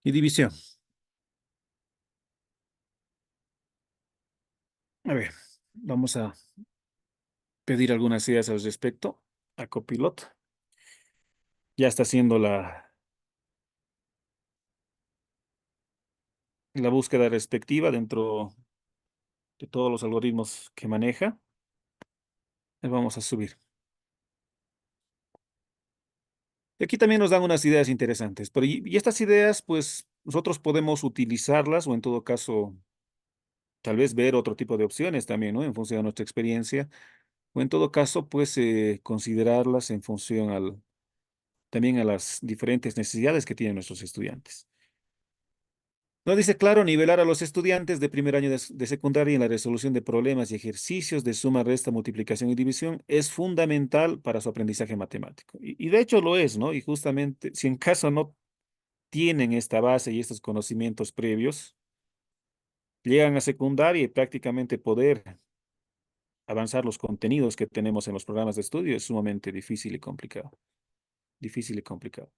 y división. A ver, vamos a pedir algunas ideas al respecto a Copilot. Ya está haciendo la búsqueda respectiva dentro de todos los algoritmos que maneja. Le vamos a subir. Y aquí también nos dan unas ideas interesantes. Pero y estas ideas, pues, nosotros podemos utilizarlas, o en todo caso, tal vez ver otro tipo de opciones también, ¿no?, en función de nuestra experiencia. O en todo caso, pues, considerarlas en función también a las diferentes necesidades que tienen nuestros estudiantes. Nos dice: claro, nivelar a los estudiantes de primer año de secundaria en la resolución de problemas y ejercicios de suma, resta, multiplicación y división es fundamental para su aprendizaje matemático. Y de hecho lo es, ¿no? Y justamente, si en caso no tienen esta base y estos conocimientos previos, llegan a secundaria y prácticamente poder avanzar los contenidos que tenemos en los programas de estudio es sumamente difícil y complicado. Difícil y complicado.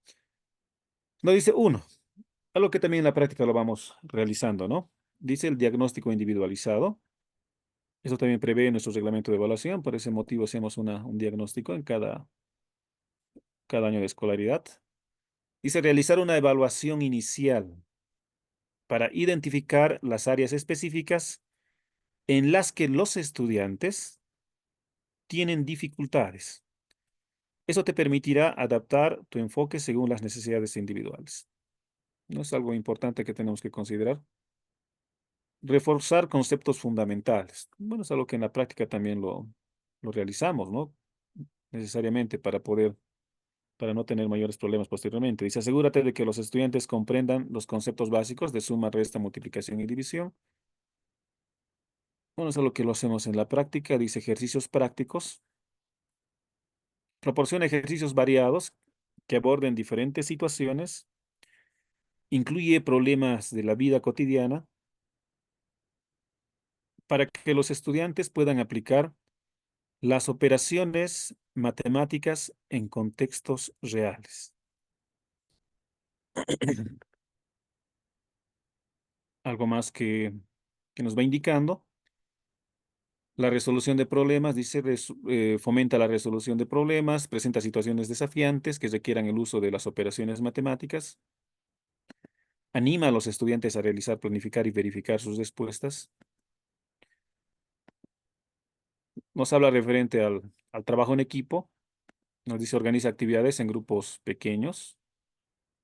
Nos dice uno, algo que también en la práctica lo vamos realizando, ¿no? Dice: el diagnóstico individualizado. Eso también prevé nuestro reglamento de evaluación. Por ese motivo hacemos un diagnóstico en cada año de escolaridad. Dice realizar una evaluación inicial para identificar las áreas específicas en las que los estudiantes tienen dificultades. Eso te permitirá adaptar tu enfoque según las necesidades individuales. ¿No es algo importante que tenemos que considerar? Reforzar conceptos fundamentales. Bueno, es algo que en la práctica también lo realizamos, ¿no? Necesariamente para no tener mayores problemas posteriormente. Dice, asegúrate de que los estudiantes comprendan los conceptos básicos de suma, resta, multiplicación y división. Bueno, es algo que lo hacemos en la práctica. Dice ejercicios prácticos. Proporciona ejercicios variados que aborden diferentes situaciones. Incluye problemas de la vida cotidiana para que los estudiantes puedan aplicar las operaciones matemáticas en contextos reales. Algo más que nos va indicando. La resolución de problemas, dice, fomenta la resolución de problemas, presenta situaciones desafiantes que requieran el uso de las operaciones matemáticas, anima a los estudiantes a realizar, planificar y verificar sus respuestas. Nos habla referente al trabajo en equipo, nos dice organiza actividades en grupos pequeños,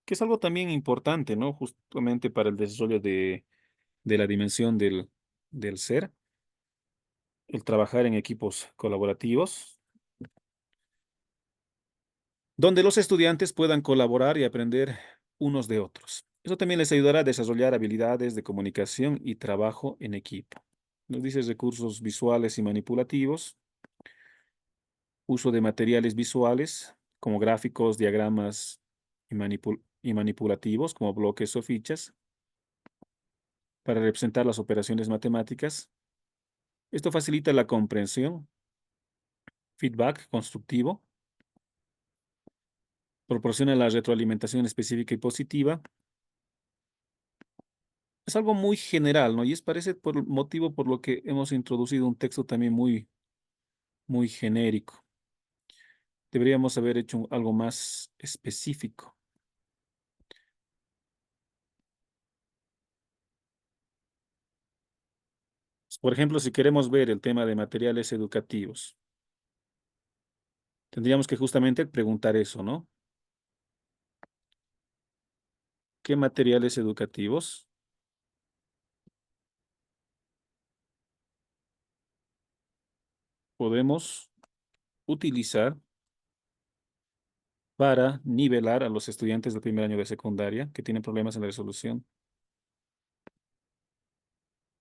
que es algo también importante, ¿no? Justamente para el desarrollo de la dimensión del ser, el trabajar en equipos colaborativos, donde los estudiantes puedan colaborar y aprender unos de otros. Eso también les ayudará a desarrollar habilidades de comunicación y trabajo en equipo. Nos dice recursos visuales y manipulativos, uso de materiales visuales como gráficos, diagramas y manipulativos como bloques o fichas para representar las operaciones matemáticas. Esto facilita la comprensión, feedback constructivo, proporciona la retroalimentación específica y positiva. Es algo muy general, ¿no? Y es parece por el motivo por lo que hemos introducido un texto también muy genérico. Deberíamos haber hecho algo más específico. Por ejemplo, si queremos ver el tema de materiales educativos, tendríamos que justamente preguntar eso, ¿no? ¿Qué materiales educativos podemos utilizar para nivelar a los estudiantes del primer año de secundaria que tienen problemas en la resolución?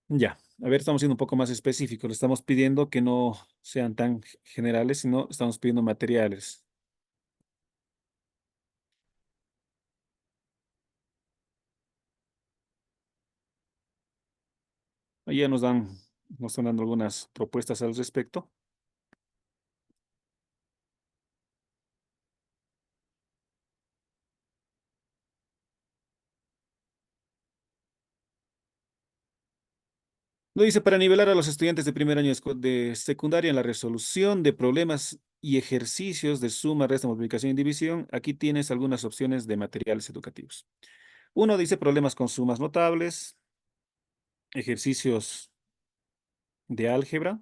Ya, a ver, estamos siendo un poco más específicos. Le estamos pidiendo que no sean tan generales, sino estamos pidiendo materiales. Ahí ya nos están dando algunas propuestas al respecto. Lo dice para nivelar a los estudiantes de primer año de secundaria en la resolución de problemas y ejercicios de suma, resta, multiplicación y división. Aquí tienes algunas opciones de materiales educativos. Uno dice problemas con sumas notables, ejercicios de álgebra,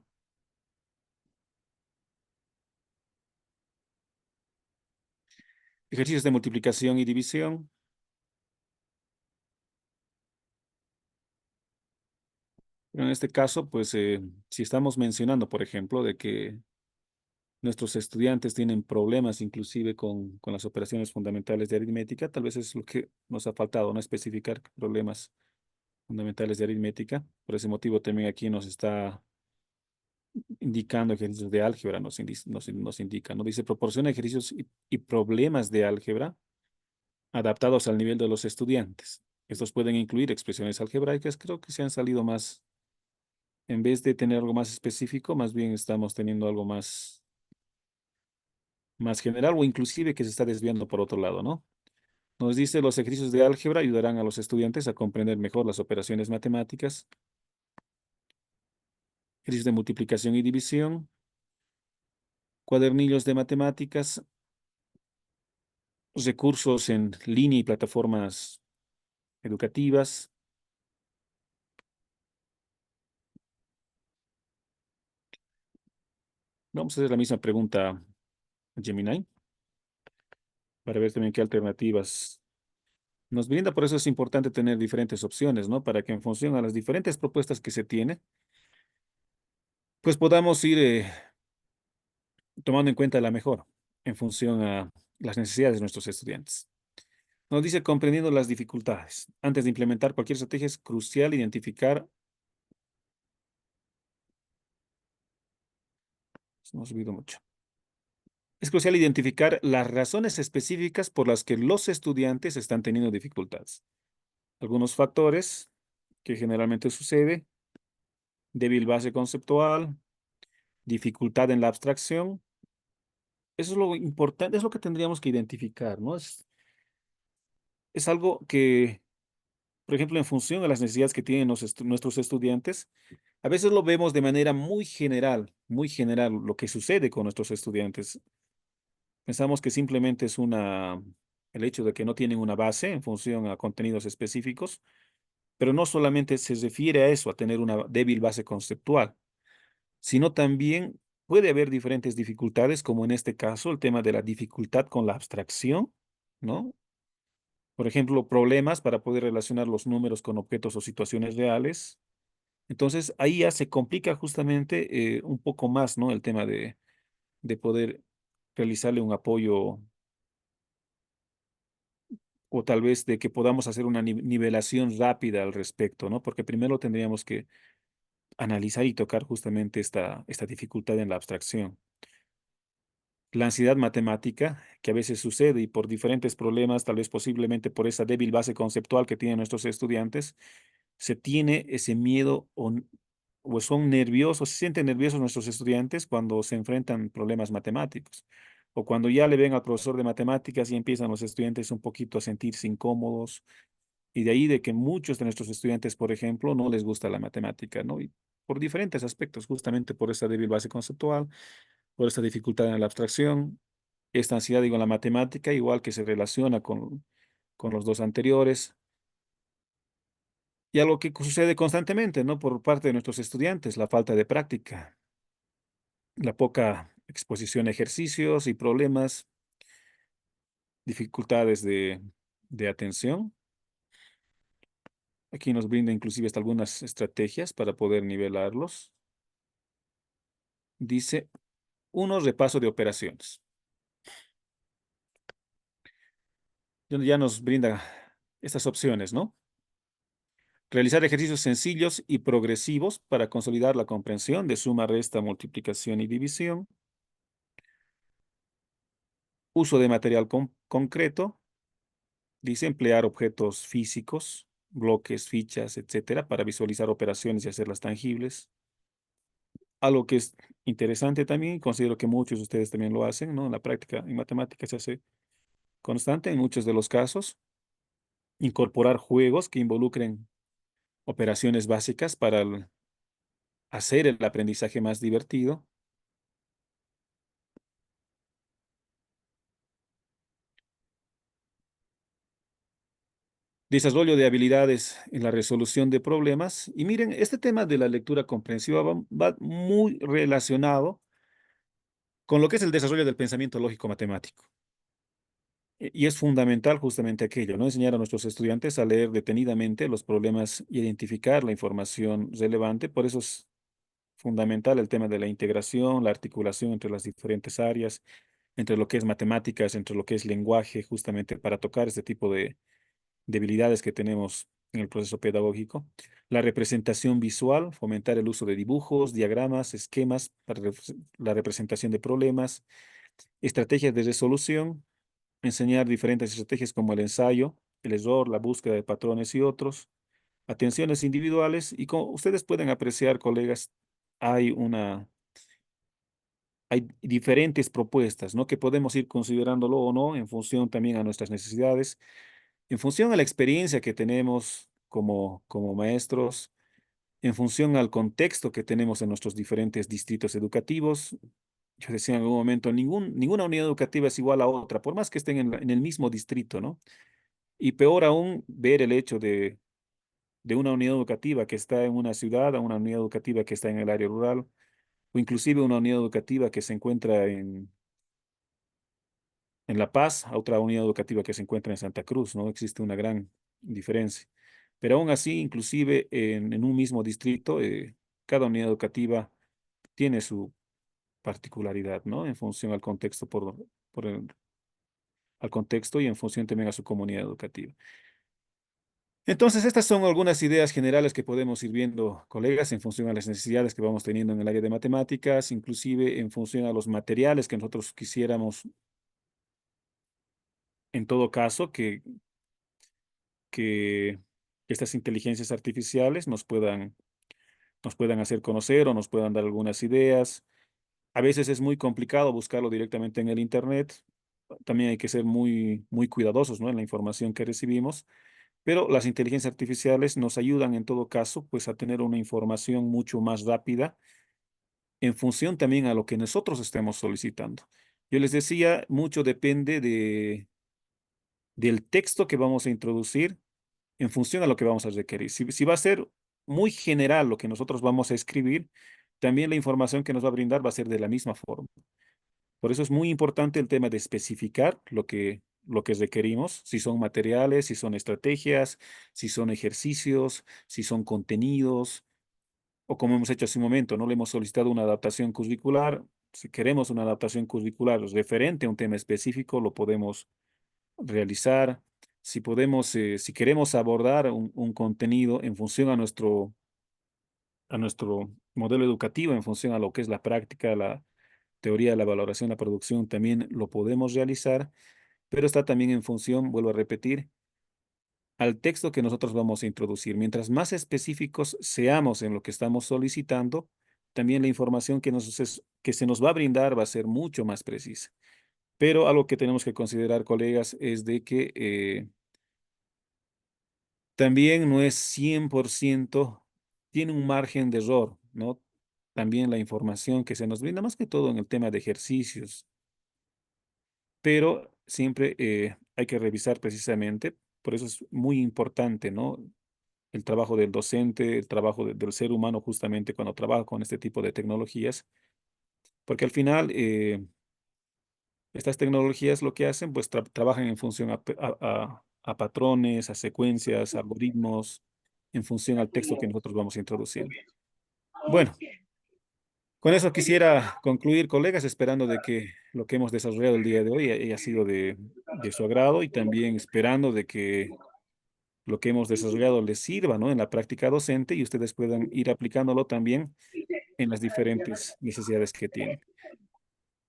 ejercicios de multiplicación y división. Pero en este caso, pues, si estamos mencionando, por ejemplo, de que nuestros estudiantes tienen problemas inclusive con las operaciones fundamentales de aritmética, tal vez es lo que nos ha faltado, no especificar problemas fundamentales de aritmética. Por ese motivo también aquí nos está indicando ejercicios de álgebra, nos indica, ¿no? Dice, proporciona ejercicios y problemas de álgebra adaptados al nivel de los estudiantes. Estos pueden incluir expresiones algebraicas, creo que se han salido más, en vez de tener algo más específico, más bien estamos teniendo algo más general o inclusive que se está desviando por otro lado, ¿no? Nos dice, los ejercicios de álgebra ayudarán a los estudiantes a comprender mejor las operaciones matemáticas, ejercicios de multiplicación y división, cuadernillos de matemáticas, recursos en línea y plataformas educativas. Vamos a hacer la misma pregunta a Gemini para ver también qué alternativas nos brinda. Por eso es importante tener diferentes opciones, ¿no? Para que en función a las diferentes propuestas que se tiene, pues podamos ir tomando en cuenta la mejor en función a las necesidades de nuestros estudiantes. Nos dice, comprendiendo las dificultades. Antes de implementar cualquier estrategia es crucial identificar, se nos olvidó mucho. Es crucial identificar las razones específicas por las que los estudiantes están teniendo dificultades. Algunos factores que generalmente sucede: débil base conceptual, dificultad en la abstracción. Eso es lo importante, es lo que tendríamos que identificar, ¿no? Es algo que, por ejemplo, en función a las necesidades que tienen nuestros estudiantes, a veces lo vemos de manera muy general, lo que sucede con nuestros estudiantes. Pensamos que simplemente es el hecho de que no tienen una base en función a contenidos específicos, pero no solamente se refiere a eso, a tener una débil base conceptual, sino también puede haber diferentes dificultades, como en este caso el tema de la dificultad con la abstracción, ¿no? Por ejemplo, problemas para poder relacionar los números con objetos o situaciones reales. Entonces, ahí ya se complica justamente un poco más, ¿no? El tema de poder realizarle un apoyo, o tal vez de que podamos hacer una nivelación rápida al respecto, ¿no? Porque primero tendríamos que analizar y tocar justamente esta dificultad en la abstracción. La ansiedad matemática, que a veces sucede y por diferentes problemas, tal vez posiblemente por esa débil base conceptual que tienen nuestros estudiantes, se tiene ese miedo o son nerviosos, se sienten nerviosos nuestros estudiantes cuando se enfrentan problemas matemáticos, o cuando ya le ven al profesor de matemáticas y empiezan los estudiantes un poquito a sentirse incómodos, y de ahí de que muchos de nuestros estudiantes, por ejemplo, no les gusta la matemática, ¿no? Y por diferentes aspectos, justamente por esa débil base conceptual, por esta dificultad en la abstracción, esta ansiedad, digo, en la matemática, igual que se relaciona con los dos anteriores, y algo que sucede constantemente, ¿no? Por parte de nuestros estudiantes, la falta de práctica, la poca exposición a ejercicios y problemas, dificultades de atención. Aquí nos brinda inclusive hasta algunas estrategias para poder nivelarlos. Dice, uno, repaso de operaciones. Ya nos brinda estas opciones, ¿no? Realizar ejercicios sencillos y progresivos para consolidar la comprensión de suma, resta, multiplicación y división. Uso de material concreto. Dice emplear objetos físicos, bloques, fichas, etcétera, para visualizar operaciones y hacerlas tangibles. Algo que es interesante también, considero que muchos de ustedes también lo hacen, ¿no? En la práctica en matemáticas se hace constante en muchos de los casos. Incorporar juegos que involucren operaciones básicas para hacer el aprendizaje más divertido. Desarrollo de habilidades en la resolución de problemas. Y miren, este tema de la lectura comprensiva va muy relacionado con lo que es el desarrollo del pensamiento lógico matemático. Y es fundamental justamente aquello, ¿no? Enseñar a nuestros estudiantes a leer detenidamente los problemas y identificar la información relevante. Por eso es fundamental el tema de la integración, la articulación entre las diferentes áreas, entre lo que es matemáticas, entre lo que es lenguaje, justamente para tocar este tipo de debilidades que tenemos en el proceso pedagógico. La representación visual, fomentar el uso de dibujos, diagramas, esquemas para la representación de problemas, estrategias de resolución, enseñar diferentes estrategias como el ensayo, el error, la búsqueda de patrones y otros, atenciones individuales, y como ustedes pueden apreciar, colegas, hay hay diferentes propuestas, ¿no? Que podemos ir considerándolo o no en función también a nuestras necesidades, en función a la experiencia que tenemos como maestros, en función al contexto que tenemos en nuestros diferentes distritos educativos, yo decía en algún momento, ninguna unidad educativa es igual a otra, por más que estén en el mismo distrito, ¿no? Y peor aún, ver el hecho de una unidad educativa que está en una ciudad a una unidad educativa que está en el área rural, o inclusive una unidad educativa que se encuentra en La Paz, a otra unidad educativa que se encuentra en Santa Cruz, ¿no? Existe una gran diferencia. Pero aún así, inclusive en un mismo distrito, cada unidad educativa tiene su particularidad, ¿no? En función al contexto, al contexto y en función también a su comunidad educativa. Entonces, estas son algunas ideas generales que podemos ir viendo, colegas, en función a las necesidades que vamos teniendo en el área de matemáticas, inclusive en función a los materiales que nosotros quisiéramos, en todo caso, que estas inteligencias artificiales nos puedan hacer conocer o nos puedan dar algunas ideas. A veces es muy complicado buscarlo directamente en el Internet. También hay que ser muy cuidadosos, ¿no? En la información que recibimos. Pero las inteligencias artificiales nos ayudan en todo caso, pues a tener una información mucho más rápida en función también a lo que nosotros estemos solicitando. Yo les decía, mucho depende del texto que vamos a introducir en función a lo que vamos a requerir. Si va a ser muy general lo que nosotros vamos a escribir, también la información que nos va a brindar va a ser de la misma forma. Por eso es muy importante el tema de especificar lo que requerimos, si son materiales, si son estrategias, si son ejercicios, si son contenidos, o como hemos hecho hace un momento, no le hemos solicitado una adaptación curricular. Si queremos una adaptación curricular referente a un tema específico, lo podemos realizar. Si queremos abordar un contenido en función a nuestro modelo educativo, en función a lo que es la práctica, la teoría, la valoración, la producción, también lo podemos realizar, pero está también en función, vuelvo a repetir, al texto que nosotros vamos a introducir. Mientras más específicos seamos en lo que estamos solicitando, también la información que se nos va a brindar va a ser mucho más precisa. Pero algo que tenemos que considerar, colegas, es de que también no es 100%, tiene un margen de error, ¿no? También la información que se nos brinda, más que todo en el tema de ejercicios, pero siempre hay que revisar precisamente, por eso es muy importante, ¿no? El trabajo del docente, el trabajo del ser humano justamente cuando trabaja con este tipo de tecnologías, porque al final estas tecnologías lo que hacen, pues trabajan en función a patrones, a secuencias, a algoritmos, en función al texto que nosotros vamos introduciendo. Bueno, con eso quisiera concluir, colegas, esperando de que lo que hemos desarrollado el día de hoy haya sido de su agrado y también esperando de que lo que hemos desarrollado les sirva, ¿no? En la práctica docente y ustedes puedan ir aplicándolo también en las diferentes necesidades que tienen.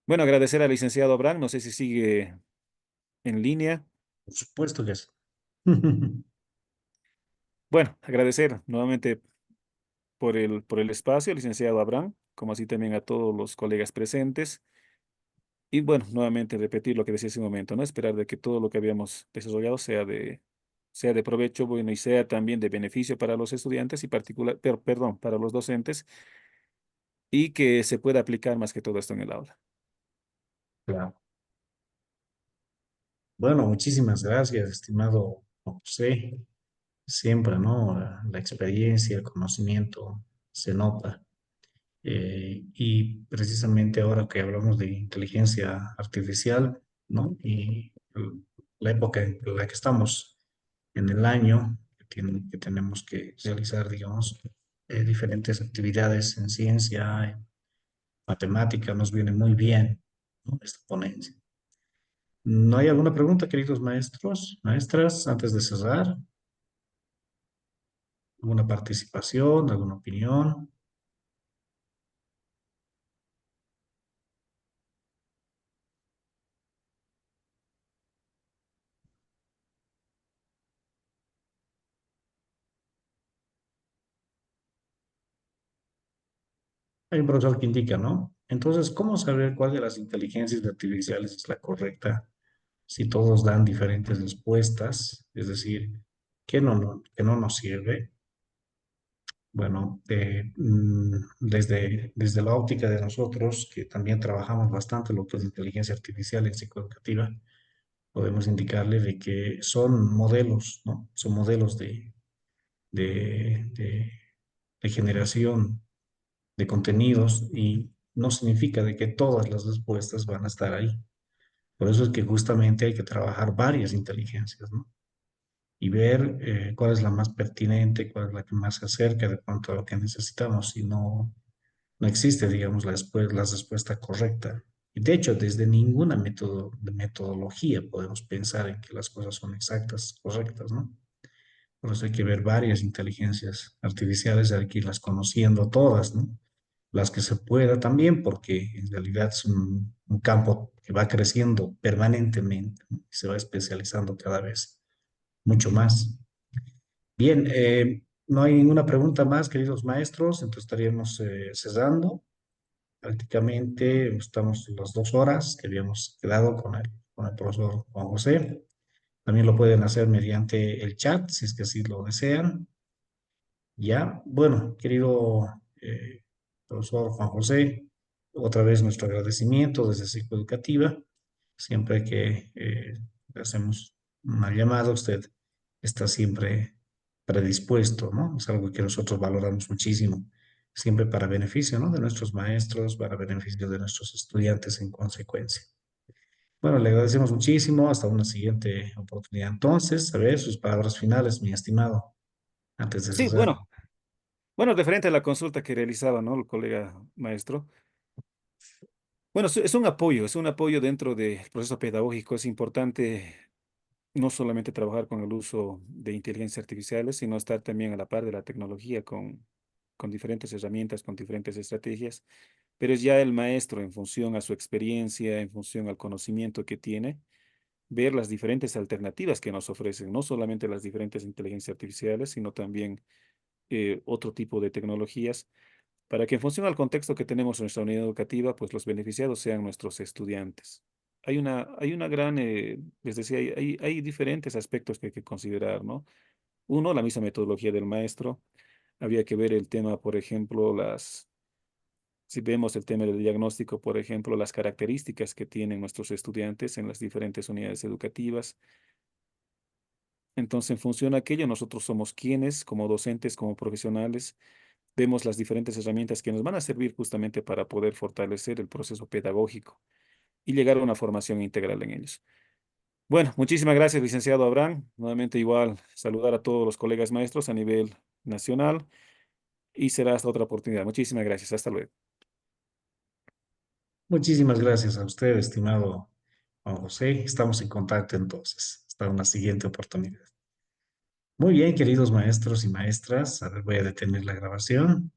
Bueno, agradecer al licenciado Abraham, no sé si sigue en línea. Por supuesto que sí. Bueno, agradecer nuevamente por el espacio, licenciado Abraham, como así también a todos los colegas presentes. Y bueno, nuevamente repetir lo que decía hace un momento, ¿no? Esperar de que todo lo que habíamos desarrollado sea de provecho, bueno, y sea también de beneficio para los estudiantes y perdón, para los docentes, y que se pueda aplicar más que todo esto en el aula. Claro. Bueno, muchísimas gracias, estimado José. Siempre, ¿no? La experiencia, el conocimiento se nota. Y precisamente ahora que hablamos de inteligencia artificial, ¿no? Y la época en la que estamos en el año, que tenemos que realizar, digamos, diferentes actividades en ciencia, en matemática, nos viene muy bien, ¿no? Esta ponencia. ¿No hay alguna pregunta, queridos maestros, maestras, antes de cerrar? ¿Alguna participación, alguna opinión? Hay un profesor que indica, ¿no? Entonces, ¿cómo saber cuál de las inteligencias artificiales es la correcta si todos dan diferentes respuestas? Es decir, ¿qué no nos sirve? Bueno, desde la óptica de nosotros, que también trabajamos bastante lo que es inteligencia artificial en psicoeducativa, podemos indicarle de que son modelos, ¿no? Son modelos de, de- de generación de contenidos y no significa de que todas las respuestas van a estar ahí. Por eso es que justamente hay que trabajar varias inteligencias, ¿no? Y ver cuál es la más pertinente, cuál es la que más se acerca de pronto a lo que necesitamos. Y no existe, digamos, la respuesta correcta. Y de hecho, desde ninguna metodología podemos pensar en que las cosas son exactas, correctas, ¿no? Por eso hay que ver varias inteligencias artificiales, hay que irlas conociendo todas, ¿no? Las que se pueda también, porque en realidad es un campo que va creciendo permanentemente, ¿no? Y se va especializando cada vez mucho más. Bien, no hay ninguna pregunta más, queridos maestros, entonces estaríamos cerrando. Prácticamente estamos las 2 horas que habíamos quedado con el profesor Juan José. También lo pueden hacer mediante el chat, si es que así lo desean. Ya, bueno, querido profesor Juan José, otra vez nuestro agradecimiento desde Psicoeducativa. Siempre que le hacemos una llamada, usted está siempre predispuesto, ¿no? Es algo que nosotros valoramos muchísimo, siempre para beneficio, ¿no? De nuestros maestros, para beneficio de nuestros estudiantes en consecuencia. Bueno, le agradecemos muchísimo. Hasta una siguiente oportunidad. Entonces, a ver sus palabras finales, mi estimado, antes de Sí, cerrar. bueno, referente a la consulta que realizaba, ¿no? El colega maestro. Bueno, es un apoyo dentro del proceso pedagógico. Es importante no solamente trabajar con el uso de inteligencias artificiales, sino estar también a la par de la tecnología con diferentes herramientas, con diferentes estrategias, pero es ya el maestro en función a su experiencia, en función al conocimiento que tiene, ver las diferentes alternativas que nos ofrecen, no solamente las diferentes inteligencias artificiales, sino también otro tipo de tecnologías, para que en función al contexto que tenemos en nuestra unidad educativa, pues los beneficiados sean nuestros estudiantes. Hay una gran, les decía, hay diferentes aspectos que hay que considerar, ¿no? Uno, la misma metodología del maestro. Había que ver el tema, por ejemplo, si vemos el tema del diagnóstico, por ejemplo, las características que tienen nuestros estudiantes en las diferentes unidades educativas. Entonces, en función a aquello, nosotros somos quienes, como docentes, como profesionales, vemos las diferentes herramientas que nos van a servir justamente para poder fortalecer el proceso pedagógico y llegar a una formación integral en ellos. Bueno, muchísimas gracias, licenciado Abraham. Nuevamente igual saludar a todos los colegas maestros a nivel nacional y será hasta otra oportunidad. Muchísimas gracias. Hasta luego. Muchísimas gracias a usted, estimado Juan José. Estamos en contacto entonces. Hasta una siguiente oportunidad. Muy bien, queridos maestros y maestras. A ver, voy a detener la grabación.